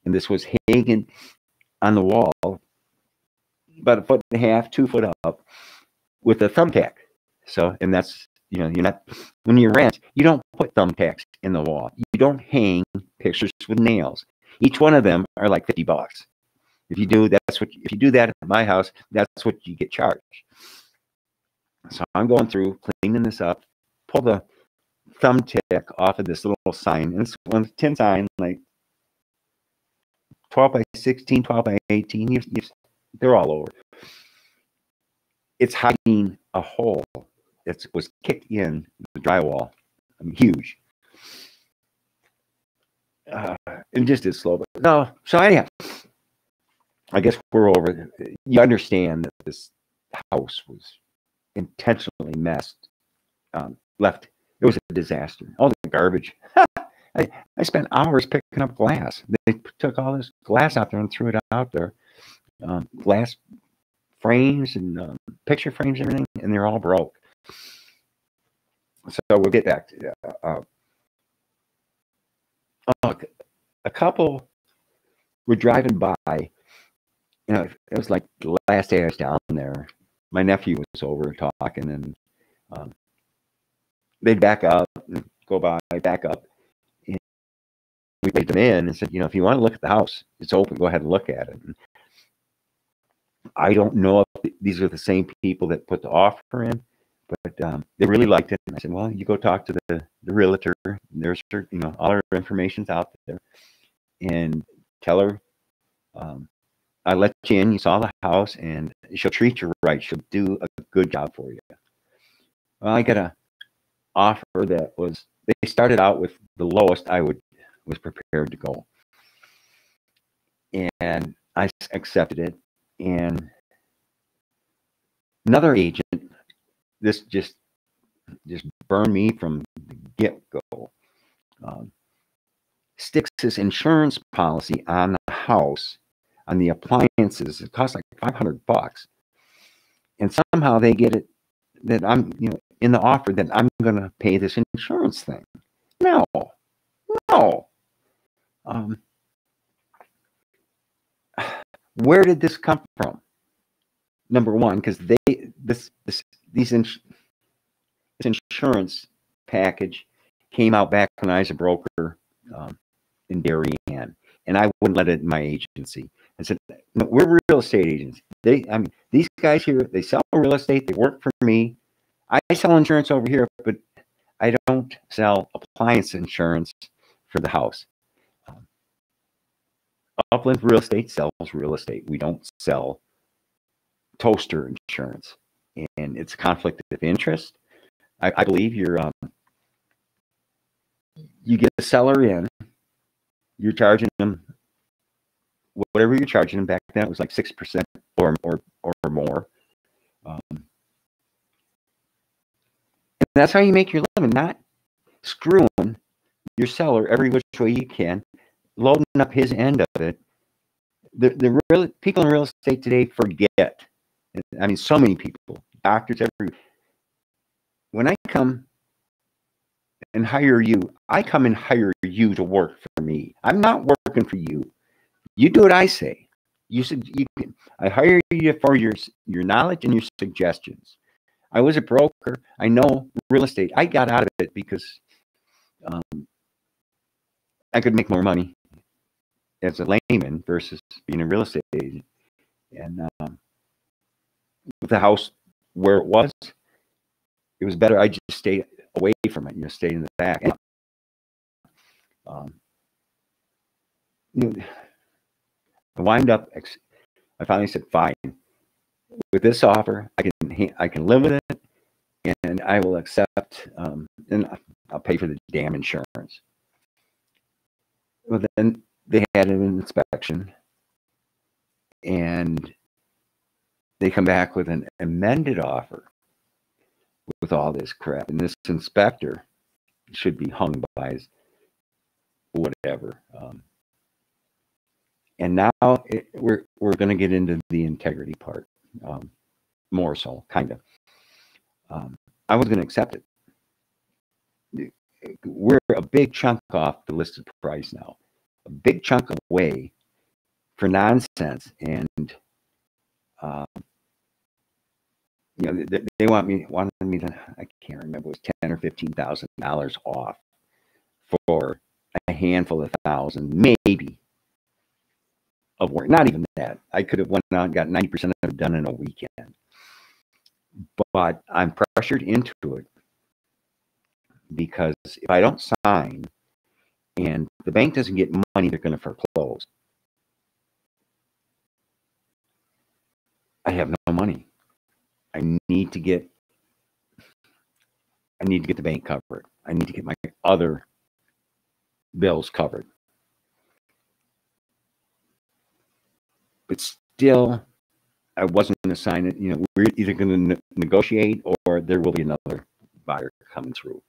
And this was hanging on the wall, about 1.5 feet, 2 foot up, with a thumbtack. So, and that's, you're not, when you rent, you don't put thumbtacks in the wall. You don't hang pictures with nails. Each one of them are like $50. If you do that at my house, that's what you get charged. So I'm going through, cleaning this up, pull the thumbtack off of this little sign, and it's one tin sign, like 12 by 16, 12 by 18. They're all over. It's hiding a hole that was kicked in the drywall. Huge. And just as slow. But no. So anyhow, I guess we're over. You understand that this house was intentionally messed, left. It was a disaster. All the garbage. I spent hours picking up glass. They took all this glass out there and threw it out there. Glass frames and picture frames and everything, and they're all broke. So we'll get back to that. A couple were driving by. You know, it was like the last day I was down there. My nephew was over talking, and they'd back up and go by, back up. And we paid them in and said, you know, if you want to look at the house, it's open. Go ahead and look at it. And I don't know if these are the same people that put the offer in, but they really liked it. And I said, well, you go talk to the realtor. There's, you know, all her information's out there, and tell her, I let you in. You saw the house, and she'll treat you right. She'll do a good job for you. Well, I got an offer that was. They started out with the lowest I was prepared to go, and I accepted it. And another agent, this just burned me from the get-go. Sticks this insurance policy on the house, on the appliances. It costs like $500, and somehow they get it that I'm, you know, in the offer that I'm going to pay this insurance thing. No. Where did this come from? Number one, because this insurance package came out back when I was a broker in Darien, and I wouldn't let it in my agency. I said, no, we're real estate agents. These guys here, they sell real estate. They work for me. I sell insurance over here, but I don't sell appliance insurance for the house. Upland Real Estate sells real estate. We don't sell toaster insurance, and it's a conflict of interest. I believe you get a seller in, you're charging them whatever you're charging them. Back then it was like 6% or more. And that's how you make your living, not screwing your seller every which way you can, loading up his end of it. The real people in real estate today forget. I mean, so many people, doctors, when I come and hire you, I come and hire you to work for me. I'm not working for you. You do what I say. I hire you for your knowledge and your suggestions. I was a broker. I know real estate. I got out of it because I could make more money as a layman versus being a real estate agent. And with the house where it was better. I just stayed away from it. You know, stayed in the back. And, I wind up. I finally said, "Fine, with this offer, I can live with it, and I will accept. And I'll pay for the damn insurance." Well, then they had an inspection, and they come back with an amended offer with all this crap, and this inspector should be hung by his whatever. And now we're going to get into the integrity part, more so, kind of. I was going to accept it. We're a big chunk off the listed price now, a big chunk away for nonsense, and you know, they wanted me to, I can't remember, it was $10,000 or $15,000 off for a handful of thousand, maybe, of work. Not even that. I could have went out and got 90% of it done in a weekend. But I'm pressured into it because if I don't sign and the bank doesn't get money, they're going to foreclose. I have no money. I need to get the bank covered. I need to get my other bills covered. but still, I wasn't going to sign it. We're either going to negotiate or there will be another buyer coming through.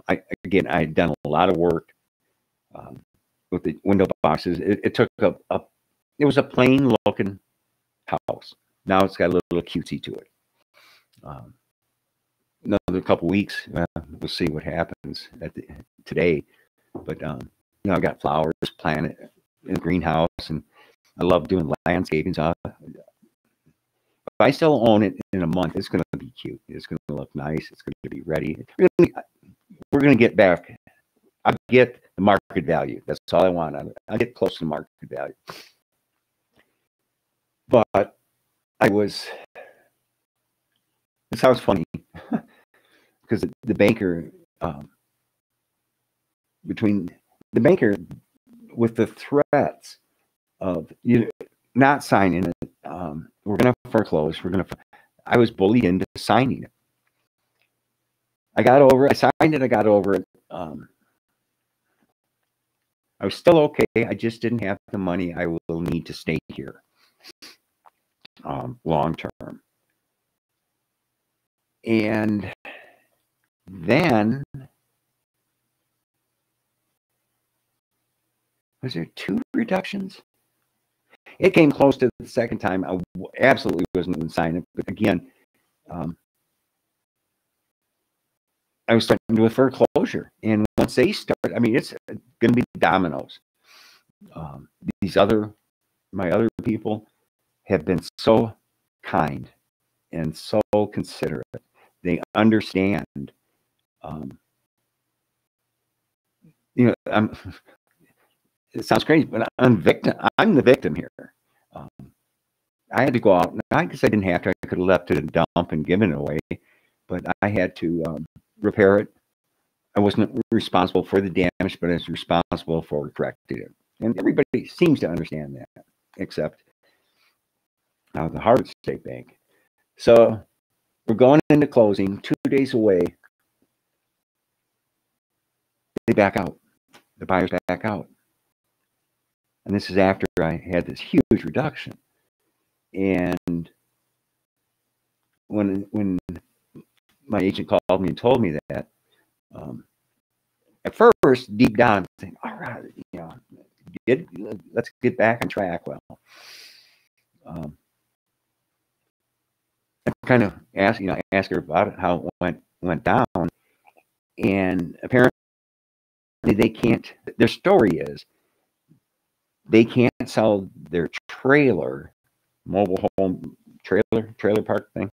I had done a lot of work with the window boxes. It took it was a plain looking house. Now it's got a little cutesy to it. Another couple weeks, we'll see what happens today. But I got flowers planted in the greenhouse, and I love doing landscaping. So if I still own it in a month, it's going to be cute. It's going to look nice. It's going to be ready. We're going to get back. I get the market value. That's all I want. I get close to market value. But it sounds funny because the banker, with the threats of you not signing it, we're going to foreclose. I was bullied into signing it. I signed it. I got over it. I was still okay. I just didn't have the money I will need to stay here long term. And then, was there 2 reductions? It came close to the second time. I absolutely wasn't going to sign it. But again, I was starting with foreclosure. And once they start, it's going to be dominoes. My other people have been so kind and so considerate. They understand. It sounds crazy, but I'm the victim here. I had to go out. I guess I didn't have to. I could have left it at a dump and given it away, but I had to repair it. I wasn't responsible for the damage, but I was responsible for correcting it. And everybody seems to understand that, except the Harvard State Bank. So we're going into closing, 2 days away. They back out. The buyers back out. And this is after I had this huge reduction. And when my agent called me and told me that, at first, deep down, I'm thinking, all right, let's get back on track. Well, I kind of asked her about it, how it went down, and apparently they can't. Their story is they can't sell their mobile home trailer park thing,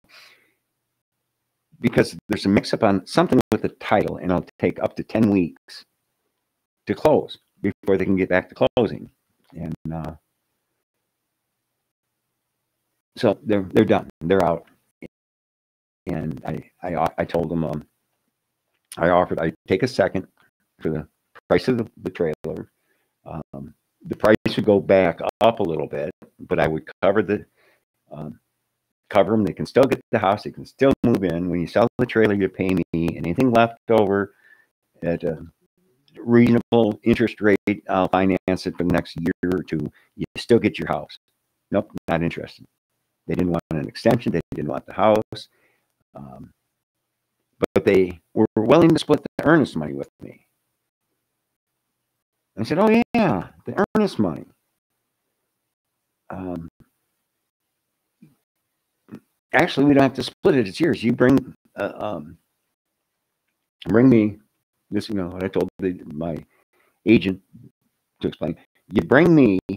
because there's a mix-up on something with the title, and it'll take up to 10 weeks to close before they can get back to closing. And so they're done. They're out. And I told them I offered I'd take a second for the price of the trailer. The price would go back up a little bit, but I would cover them. They can still get the house. They can still move in. When you sell the trailer, you pay me. Anything left over at a reasonable interest rate, I'll finance it for the next year or 2. You still get your house. Nope, not interested. They didn't want an extension. They didn't want the house. But they were willing to split the earnest money with me. I said, oh, yeah, the earnest money. Actually, we don't have to split it. It's yours. You bring me this, what I told my agent to explain. You bring me a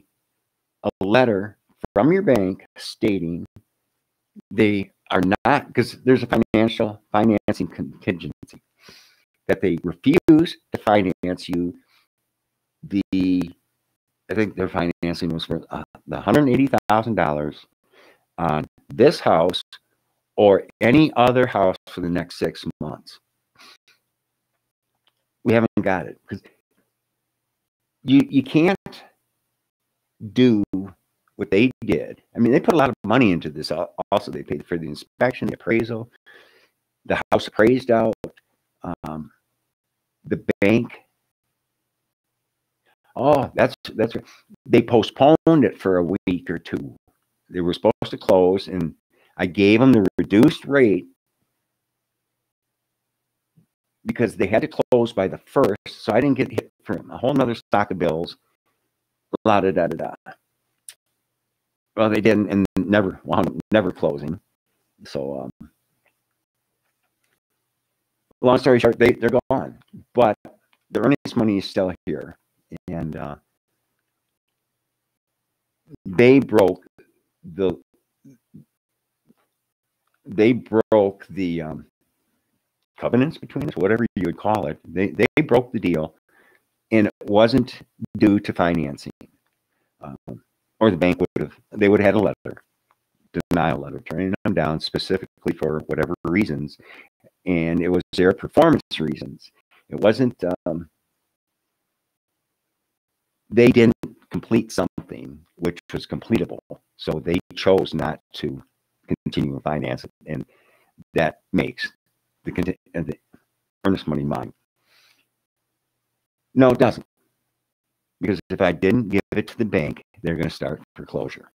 letter from your bank stating they are not, because there's a financing contingency, that they refuse to finance you. I think their financing was for the $180,000 on this house or any other house for the next 6 months. We haven't got it, because you can't do what they did. They put a lot of money into this. Also, they paid for the inspection, the appraisal, the house appraised out, the bank. Oh, that's right. They postponed it for a week or two. They were supposed to close, and I gave them the reduced rate because they had to close by the 1st, so I didn't get hit for a whole nother stock of bills. La da da da da. Well, they didn't, and never closing. So, long story short, they're gone, but the earnest money is still here, and they broke the covenants between us, whatever you would call it. They broke the deal, and it wasn't due to financing, or the bank they would have had a letter, denial letter, turning them down specifically for whatever reasons, and it was their performance reasons. It wasn't. They didn't complete something which was completable, so they chose not to continue to finance it, and that makes the earnest money mine. No, it doesn't, because if I didn't give it to the bank, they're going to start foreclosure.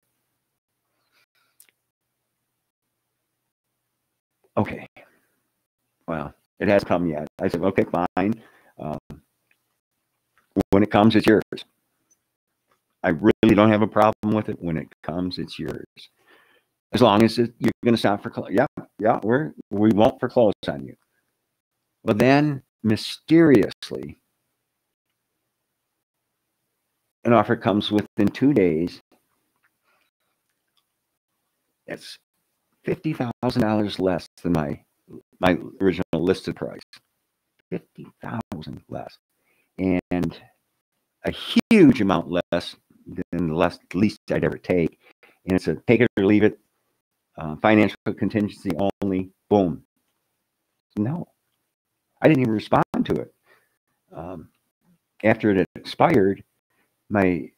Okay, well, it hasn't come yet. I said, okay, fine. When it comes, it's yours. I really don't have a problem with it. When it comes, it's yours. As long as you're going to stop foreclosure. Yeah, we won't foreclose on you. Well, then, mysteriously, an offer comes within 2 days. It's $50,000 less than my original listed price. $50,000 less, and a huge amount less than the least I'd ever take. And it's a take it or leave it, financial contingency only. Boom. No, I didn't even respond to it. After it had expired, my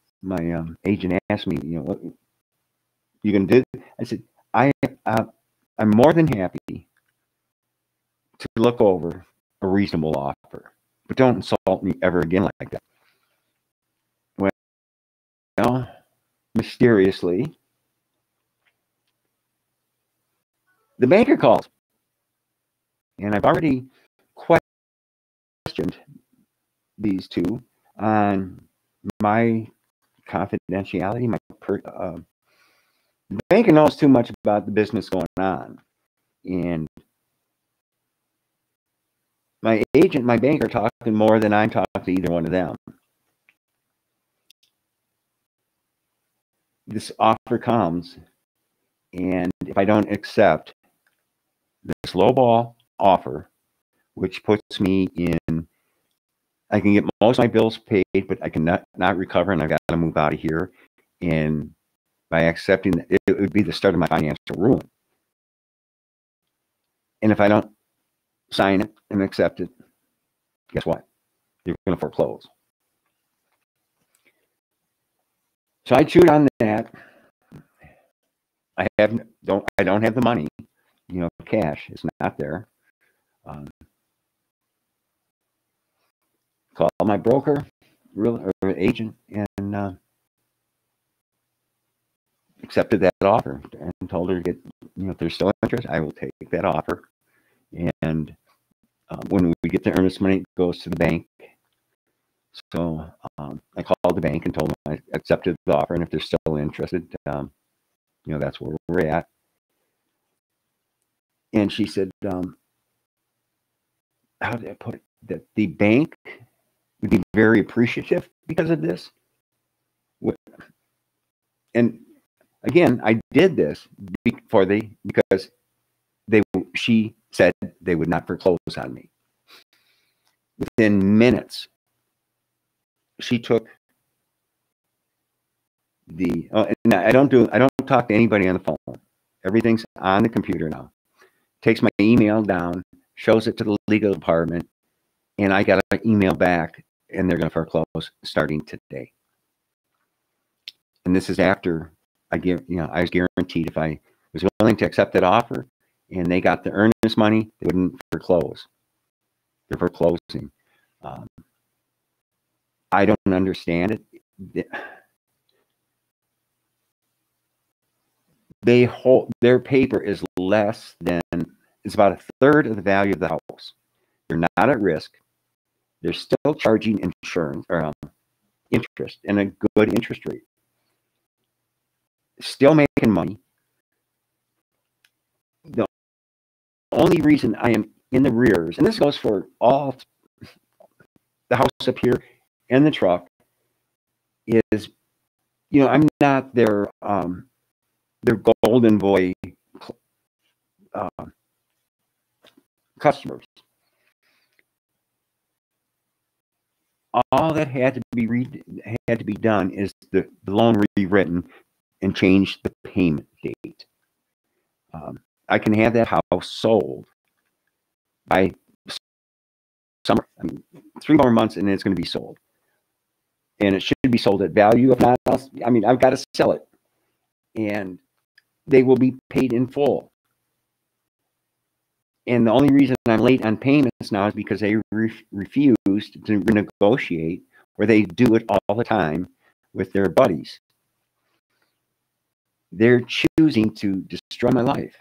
agent asked me, what you gonna do? I said, I'm more than happy to look over a reasonable offer, but don't insult me ever again like that. Well, mysteriously, the banker calls, and I've already questioned these two on my confidentiality. The banker knows too much about the business going on, and my agent, my banker, talking more than I'm talking to either one of them. This offer comes, and if I don't accept this lowball offer, which puts me in, I can get most of my bills paid, but I can not recover, and I've got to move out of here. And by accepting it, it would be the start of my financial ruin. And if I don't sign it and accept it, guess what? You're going to foreclose. So I chewed on that. I don't have the money, cash. It's not there. Called my broker, or agent, and accepted that offer, and told her to get, if there's still interest, I will take that offer. And when we get the earnest money, it goes to the bank. So I called the bank and told them I accepted the offer, and if they're still interested, that's where we're at. And she said, how did I put it? That the bank would be very appreciative because of this. And again, I did this because she said they would not foreclose on me. Within minutes, she took and I don't talk to anybody on the phone. Everything's on the computer now. Takes my email down, shows it to the legal department, and I got an email back, and they're going to foreclose starting today. And this is after I was guaranteed if I was willing to accept that offer and they got the earnest money, they wouldn't foreclose. They're foreclosing. I don't understand it. They hold their paper is less than, it's about a third of the value of the house. They're not at risk. They're still charging insurance or interest, and a good interest rate. Still making money. The only reason I am in the rears, and this goes for all the house up here and the truck, is, I'm not their golden boy customers. All that had to be done is the loan rewritten and change the payment date. I can have that house sold by summer. 3 more months, and it's going to be sold. And it should be sold at value. If not, I've got to sell it, and they will be paid in full. And the only reason I'm late on payments now is because they refused to renegotiate, or they do it all the time with their buddies. They're choosing to destroy my life.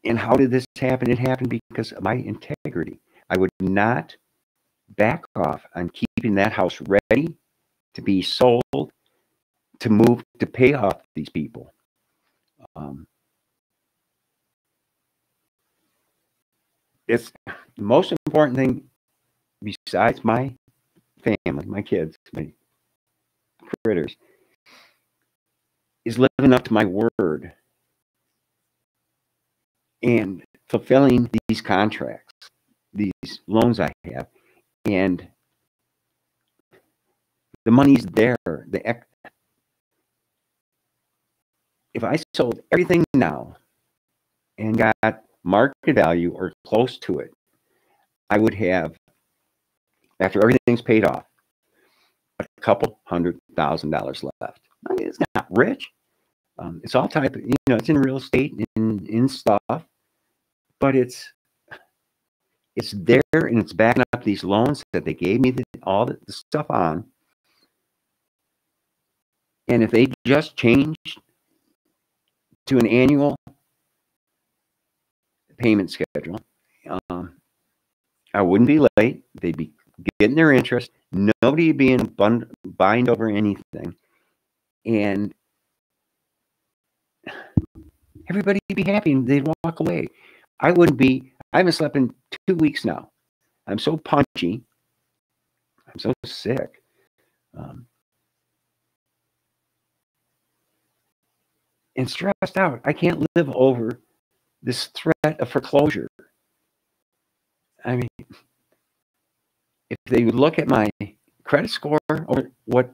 And how did this happen? It happened because of my integrity. I would not back off on keeping that house ready to be sold, to move, to pay off these people. It's the most important thing, besides my family, my kids, my critters, is living up to my word and fulfilling these contracts, these loans I have, and the money's there. If I sold everything now and got market value or close to it, I would have, after everything's paid off, a couple $100,000 left. It's not rich. It's all type of, it's in real estate, in stuff, but it's there, and it's backing up these loans that they gave me all the stuff on. And if they just changed to an annual payment schedule, I wouldn't be late. They'd be getting their interest. Nobody being bind over anything, and everybody would be happy, and they'd walk away. I wouldn't be. I haven't slept in 2 weeks now. I'm so punchy. I'm so sick. And stressed out. I can't live over this threat of foreclosure. If they look at my credit score or what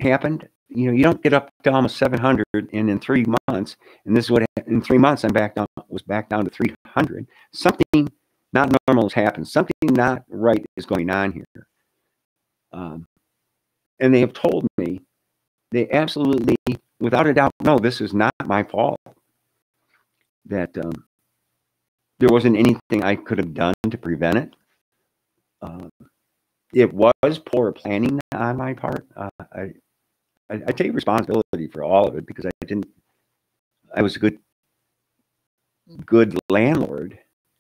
happened, you don't get up to almost 700 in 3 months. And this is what, in 3 months, was back down to 300. Something not normal has happened. Something not right is going on here. And they have told me, they absolutely, without a doubt, no, this is not my fault. That there wasn't anything I could have done to prevent it. It was poor planning on my part. I take responsibility for all of it, because I was a good landlord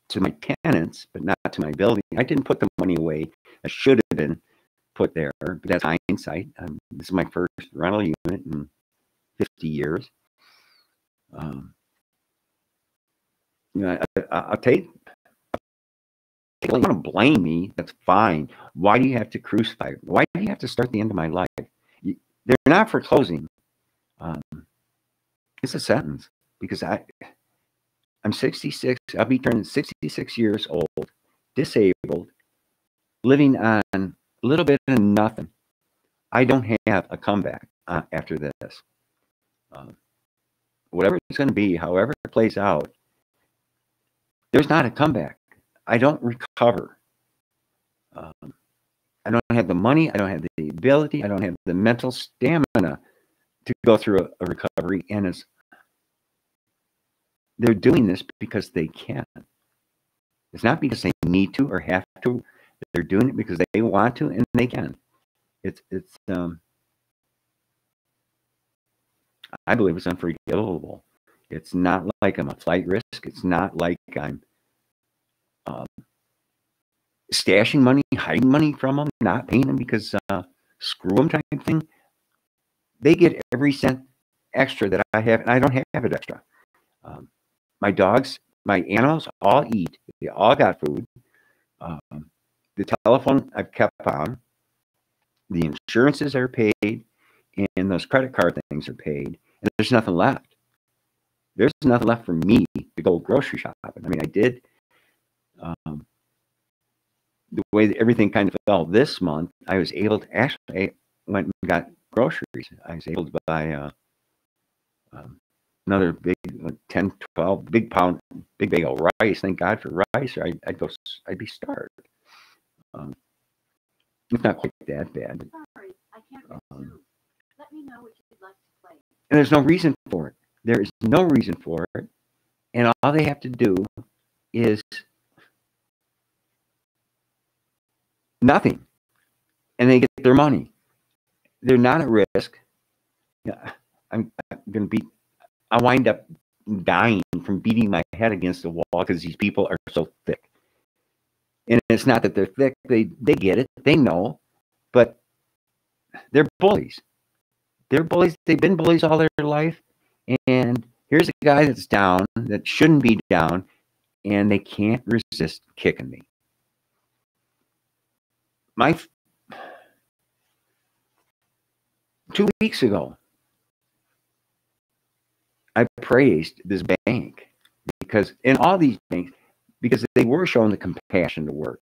to my tenants, but not to my building. I didn't put the money away that should have been put there, but that's hindsight. This is my first rental unit in 50 years. I'll take. If you want to blame me, that's fine. Why do you have to crucify? Why do you have to start the end of my life? They're not foreclosing. It's a sentence, because I'm 66. I'll be turning 66 years old, disabled, living on a little bit of nothing. I don't have a comeback after this. Whatever it's going to be, however it plays out, there's not a comeback. I don't recover. I don't have the money. I don't have the ability. I don't have the mental stamina to go through a recovery. And they're doing this because they can. It's not because they need to or have to. They're doing it because they want to and they can. It's I believe it's unforgivable. It's not like I'm a flight risk. It's not like I'm stashing money, hiding money from them, not paying them because screw them type thing. They get every cent extra that I have, and I don't have it extra. My dogs, my animals all eat. They all got food. The telephone I've kept on. The insurances are paid, and those credit card things are paid, and there's nothing left. There's nothing left for me to go grocery shopping. I mean, I did. The way that everything kind of fell this month, I was able to actually went and got groceries. I was able to buy another big 10, 12 big bag of rice. Thank God for rice, or I'd be starved. It's not quite that bad. Sorry, I can't let me know what you'd like to play. And there's no reason for it. There is no reason for it. And all they have to do is nothing. And they get their money. They're not at risk. I'm going to I'll wind up dying from beating my head against the wall because these people are so thick. And it's not that they're thick. They get it. They know. But they're bullies. They're bullies. They've been bullies all their life. And here's a guy that's down, that shouldn't be down, and they can't resist kicking me. 2 weeks ago, I praised this bank because, in all these banks, because they were showing the compassion to work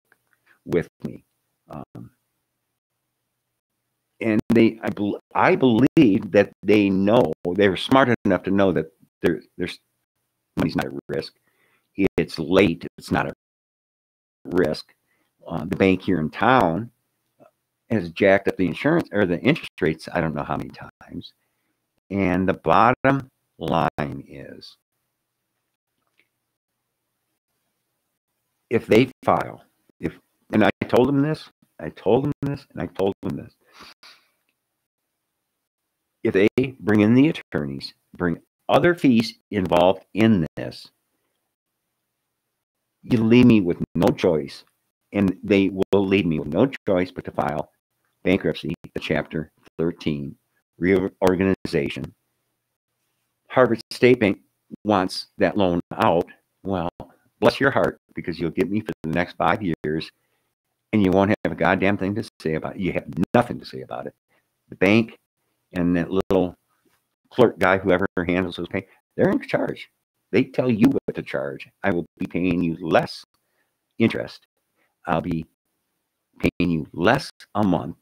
with me. And I believe that they know, they were smart enough to know that there's money's not at risk. It's late. It's not a risk. The bank here in town has jacked up the insurance or the interest rates I don't know how many times. And the bottom line is, if they file, and I told them this, and I told them this. If they bring in the attorneys, bring other fees involved in this, you leave me with no choice, and they will leave me with no choice but to file bankruptcy, the Chapter 13 reorganization. Harvard State Bank wants that loan out. Well, bless your heart, because you'll get me for the next 5 years, and you won't have a goddamn thing to say about it. You have nothing to say about it. The bank and that little clerk guy, whoever handles those pay, they're in charge. They tell you what to charge. I will be paying you less interest. I'll be paying you less a month.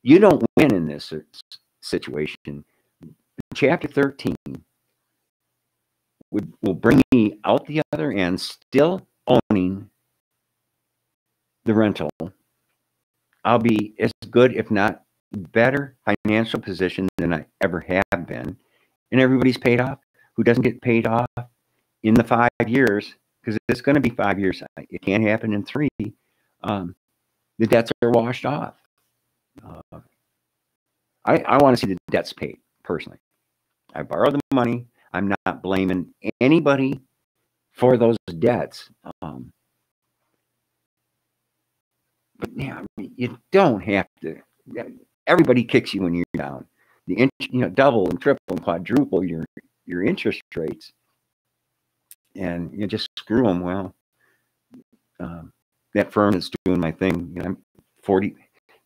You don't win in this situation. Chapter 13 will bring me out the other end, still owning the rental. I'll be as good, if not better, financial position than I ever have been. And everybody's paid off. Who doesn't get paid off in the 5 years? Because it's going to be 5 years. It can't happen in 3. The debts are washed off. I want to see the debts paid, personally. I borrowed the money. I'm not blaming anybody for those debts. But yeah, you don't have to. Everybody kicks you when you're down. Double and triple and quadruple your interest rates, and you just screw them. Well, that firm that's doing my thing, I'm 40.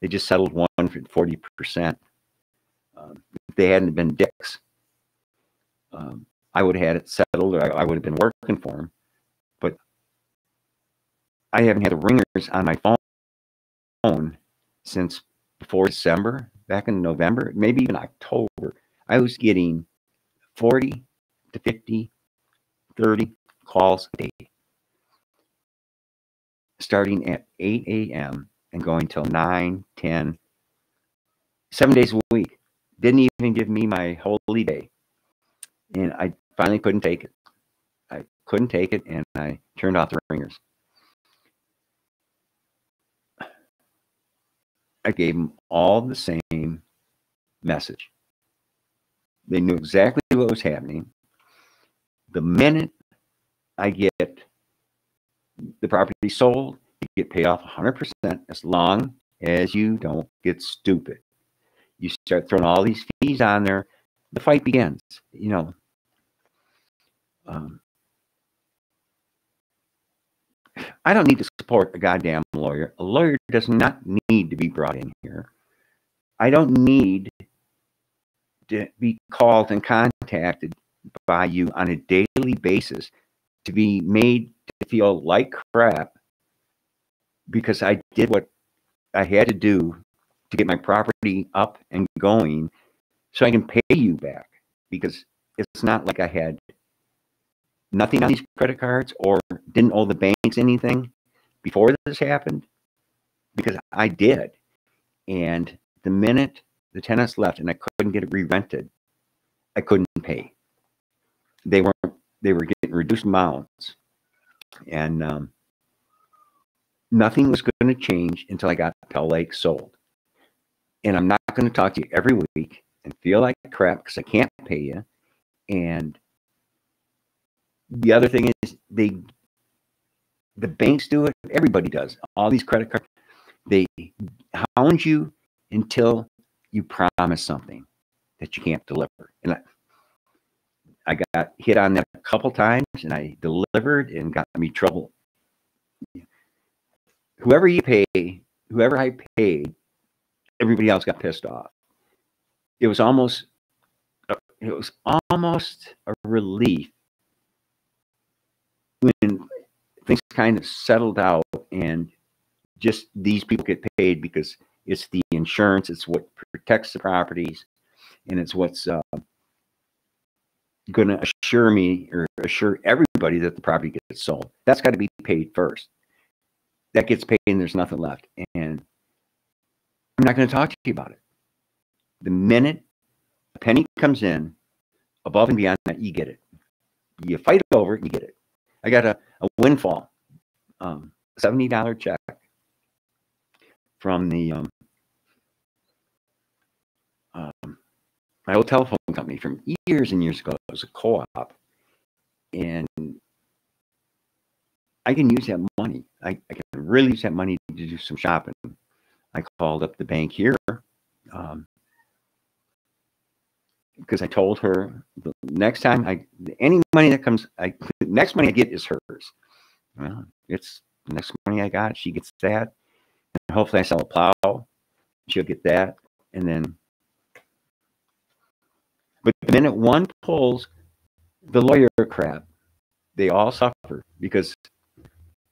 They just settled one for 40%. If they hadn't been dicks, I would have had it settled, or I would have been working for them. But I haven't had the ringers on my phone since before December, back in November, maybe even October. I was getting 40 to 50, 30 calls a day, starting at 8 a.m. and going till 9, 10, 7 days a week. Didn't even give me my holy day. And I finally couldn't take it. I couldn't take it, and I turned off the ringers. I gave them all the same message. They knew exactly what was happening. The minute I get the property sold, you get paid off 100% as long as you don't get stupid. You start throwing all these fees on there, the fight begins. You know, I don't need to support a goddamn lawyer. A lawyer does not need to be brought in here. I don't need to be called and contacted by you on a daily basis to be made to feel like crap because I did what I had to do to get my property up and going so I can pay you back, because it's not like I had nothing on these credit cards or didn't owe the banks anything before this happened, because I did. And the minute the tenants left and I couldn't get it re-rented, I couldn't pay. They were getting reduced amounts, and nothing was going to change until I got Pell Lake sold. And I'm not going to talk to you every week and feel like crap because I can't pay you. And the other thing is the banks do it. Everybody does. All these credit cards, they hound you until you promise something that you can't deliver. And I got hit on that a couple times, and I delivered and got me trouble. Whoever I paid, everybody else got pissed off. It was almost a relief when things kind of settled out and just these people get paid, because it's the insurance, it's what protects the properties, and it's what's going to assure me or assure everybody that the property gets sold. That's got to be paid first. That gets paid and there's nothing left. And I'm not going to talk to you about it. The minute a penny comes in above and beyond that, you get it. You fight over it, you get it. I got a windfall, $70 check from the my old telephone company from years and years ago. It was a co-op, and I can use that money. I can really use that money to do some shopping. I called up the bank here because I told her the next time any money that comes, the next money I get is hers. Well, it's the next money I got. She gets that, and hopefully I sell a plow. She'll get that, and then. But the minute one pulls the lawyer crap, they all suffer, because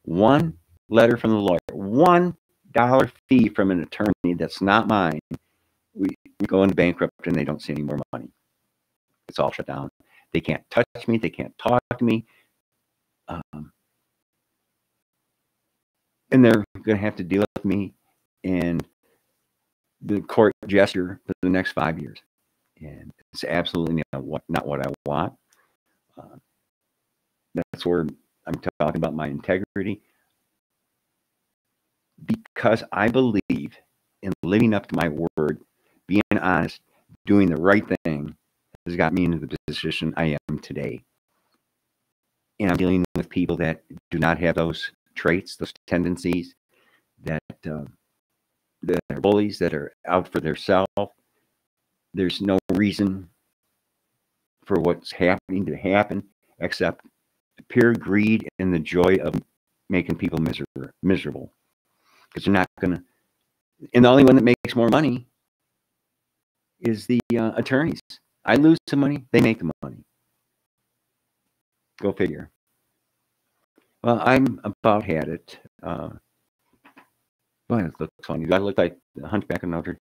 one letter from the lawyer, $1 fee from an attorney that's not mine, we go into bankrupt and they don't see any more money. It's all shut down. They can't touch me. They can't talk to me. And they're going to have to deal with me and the court gesture for the next 5 years. And it's absolutely not what I want. That's where I'm talking about my integrity, because I believe in living up to my word, being honest, doing the right thing has got me into the position I am today. And I'm dealing with people that do not have those traits, those tendencies, that are bullies, that are out for themselves. There's no reason for what's happening to happen except pure greed and the joy of making people miserable. Because they're not going to. And the only one that makes more money is the attorneys. I lose some money, they make the money. Go figure. Well, I'm about had it. Well, it looks funny. I look like the Hunchback of Notre Dame.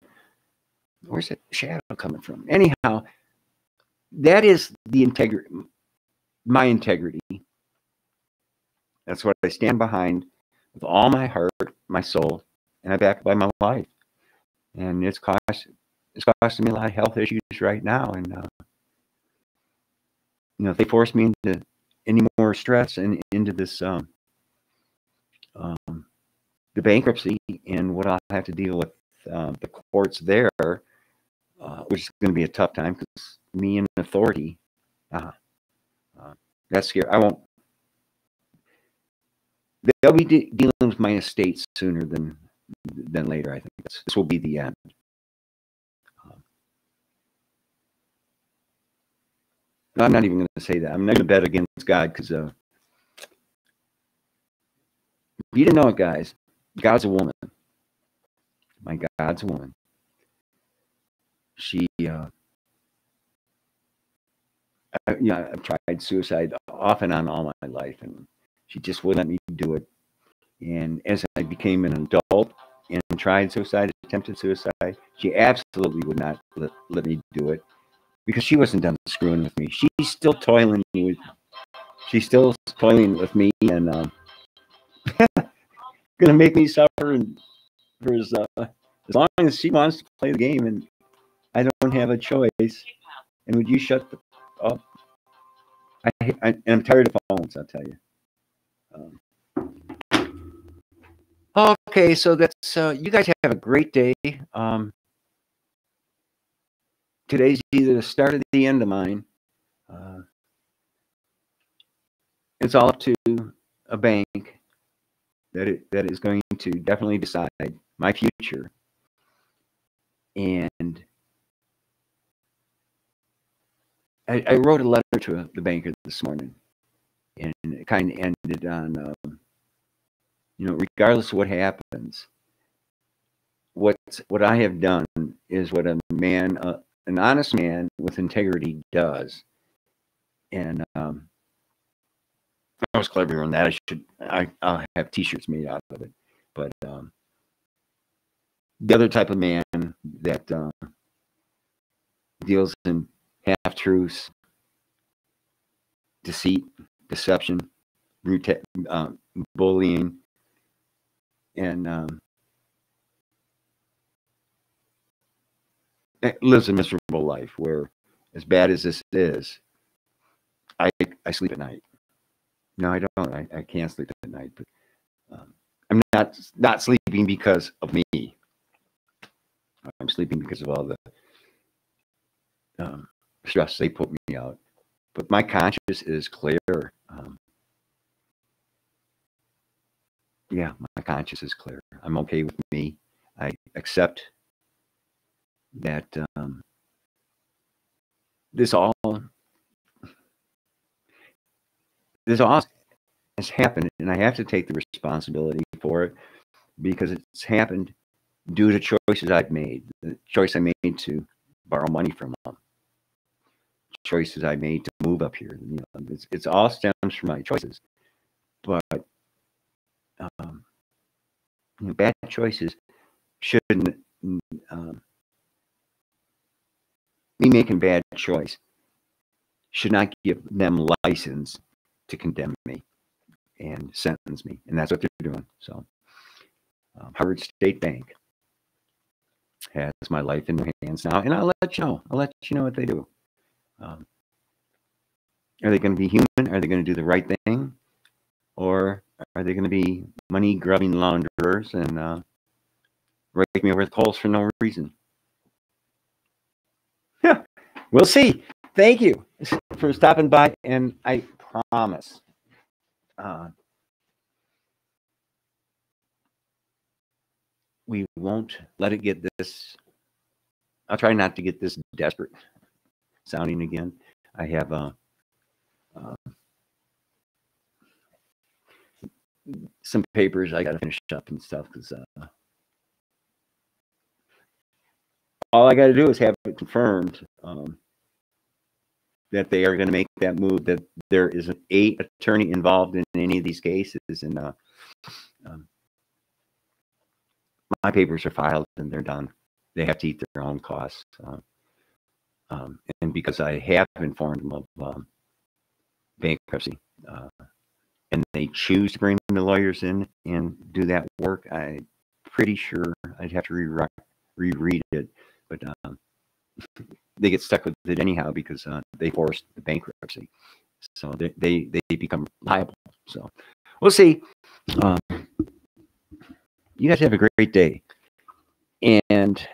Where's that shadow coming from? Anyhow, that is the integrity, my integrity. That's what I stand behind with all my heart, my soul, and I back it by my life. And it's costing me a lot of health issues right now. And if they force me into any more stress and into this the bankruptcy and what I'll have to deal with the courts there, which is going to be a tough time because me and authority, that's scary. I won't. They'll be dealing with my estate sooner than later. I think this will be the end. I'm not even going to say that. I'm not going to bet against God because if you didn't know it, guys, God's a woman. My God's a woman. She, I've tried suicide off and on all my life, and she just wouldn't let me do it. And as I became an adult and tried suicide, attempted suicide, she absolutely would not let me do it because she wasn't done screwing with me. She's still toiling with me and gonna make me suffer and for as long as she wants to play the game and I don't have a choice. And would you shut up? I'm tired of phones, I'll tell you. Okay, so that's you guys have a great day. Today's either the start or the end of mine. It's all up to a bank that is going to definitely decide my future. And I wrote a letter to the banker this morning, and it kind of ended on, regardless of what happens, what I have done is what a man, an honest man with integrity does. And I was clever on that. I'll have T-shirts made out of it. But the other type of man that deals in half-truths, deceit, deception, bullying, and lives a miserable life where, as bad as this is, I sleep at night. No, I don't. I can't sleep at night, but I'm not sleeping because of me. I'm sleeping because of all the stress they put me out. But my conscience is clear. Yeah, my conscience is clear. I'm okay with me. I accept that this all has happened, and I have to take the responsibility for it because it's happened due to choices I've made. The choice I made to borrow money from them, choices I made to move up here. It's all stems from my choices. But bad choices shouldn't. Me making bad choice should not give them license to condemn me and sentence me, and that's what they're doing. So, Harvard State Bank has my life in their hands now, and I'll let you know. I'll let you know what they do. Are they going to be human? Are they going to do the right thing? Or are they going to be money-grubbing launderers and rake me over the coals for no reason? Yeah, we'll see. Thank you for stopping by, and I promise we won't let it get this. I'll try not to get this desperate sounding again. I have some papers I got to finish up and stuff because all I got to do is have it confirmed that they are going to make that move, that there is an attorney involved in any of these cases, and my papers are filed and they're done. They have to eat their own costs. And because I have informed them of bankruptcy, and they choose to bring the lawyers in and do that work, I'm pretty sure I'd have to reread it. But they get stuck with it anyhow because they forced the bankruptcy. So they become liable. So we'll see. You guys have a great day. And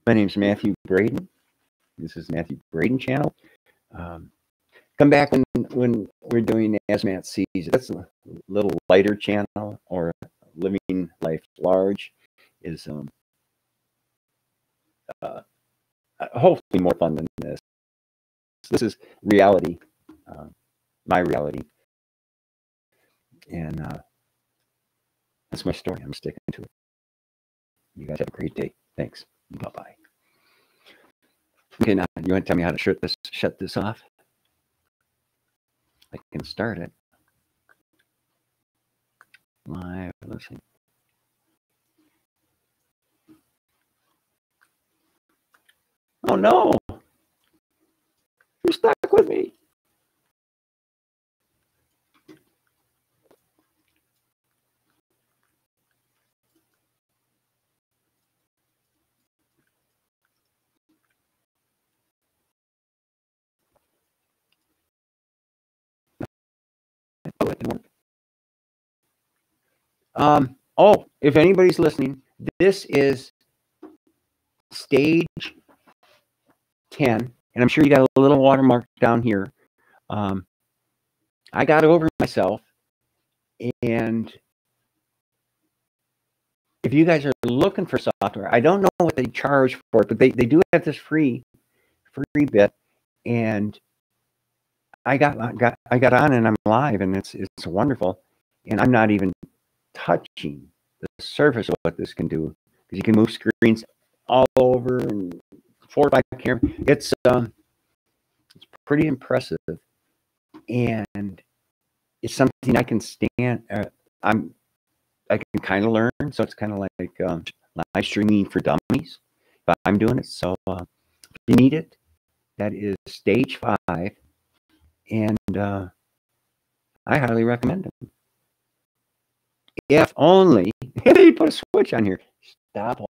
my name's Matthew Braden. This is Matthew Braden channel. Come back when we're doing As Matt Sees It. That's a little lighter channel, or Living Life Large is hopefully more fun than this. This is reality, my reality, and that's my story. I'm sticking to it. You guys have a great day. Thanks. Bye-bye. Okay, now you want to tell me how to shut this off? I can start it. Live listening. Oh no! You're stuck with me. Oh, it didn't work. Oh, if anybody's listening, this is stage 10, and I'm sure you got a little watermark down here. I got over myself, and if you guys are looking for software, I don't know what they charge for it, but they do have this free bit, and I got on and I'm live, and it's wonderful, and I'm not even touching the surface of what this can do, because you can move screens all over and 4 or 5 cameras. It's pretty impressive, and it's something I can stand. I can kind of learn, so it's kind of like live streaming for dummies, but I'm doing it. So if you need it, that is stage 5, and I highly recommend it. If only they put a switch on here. Stop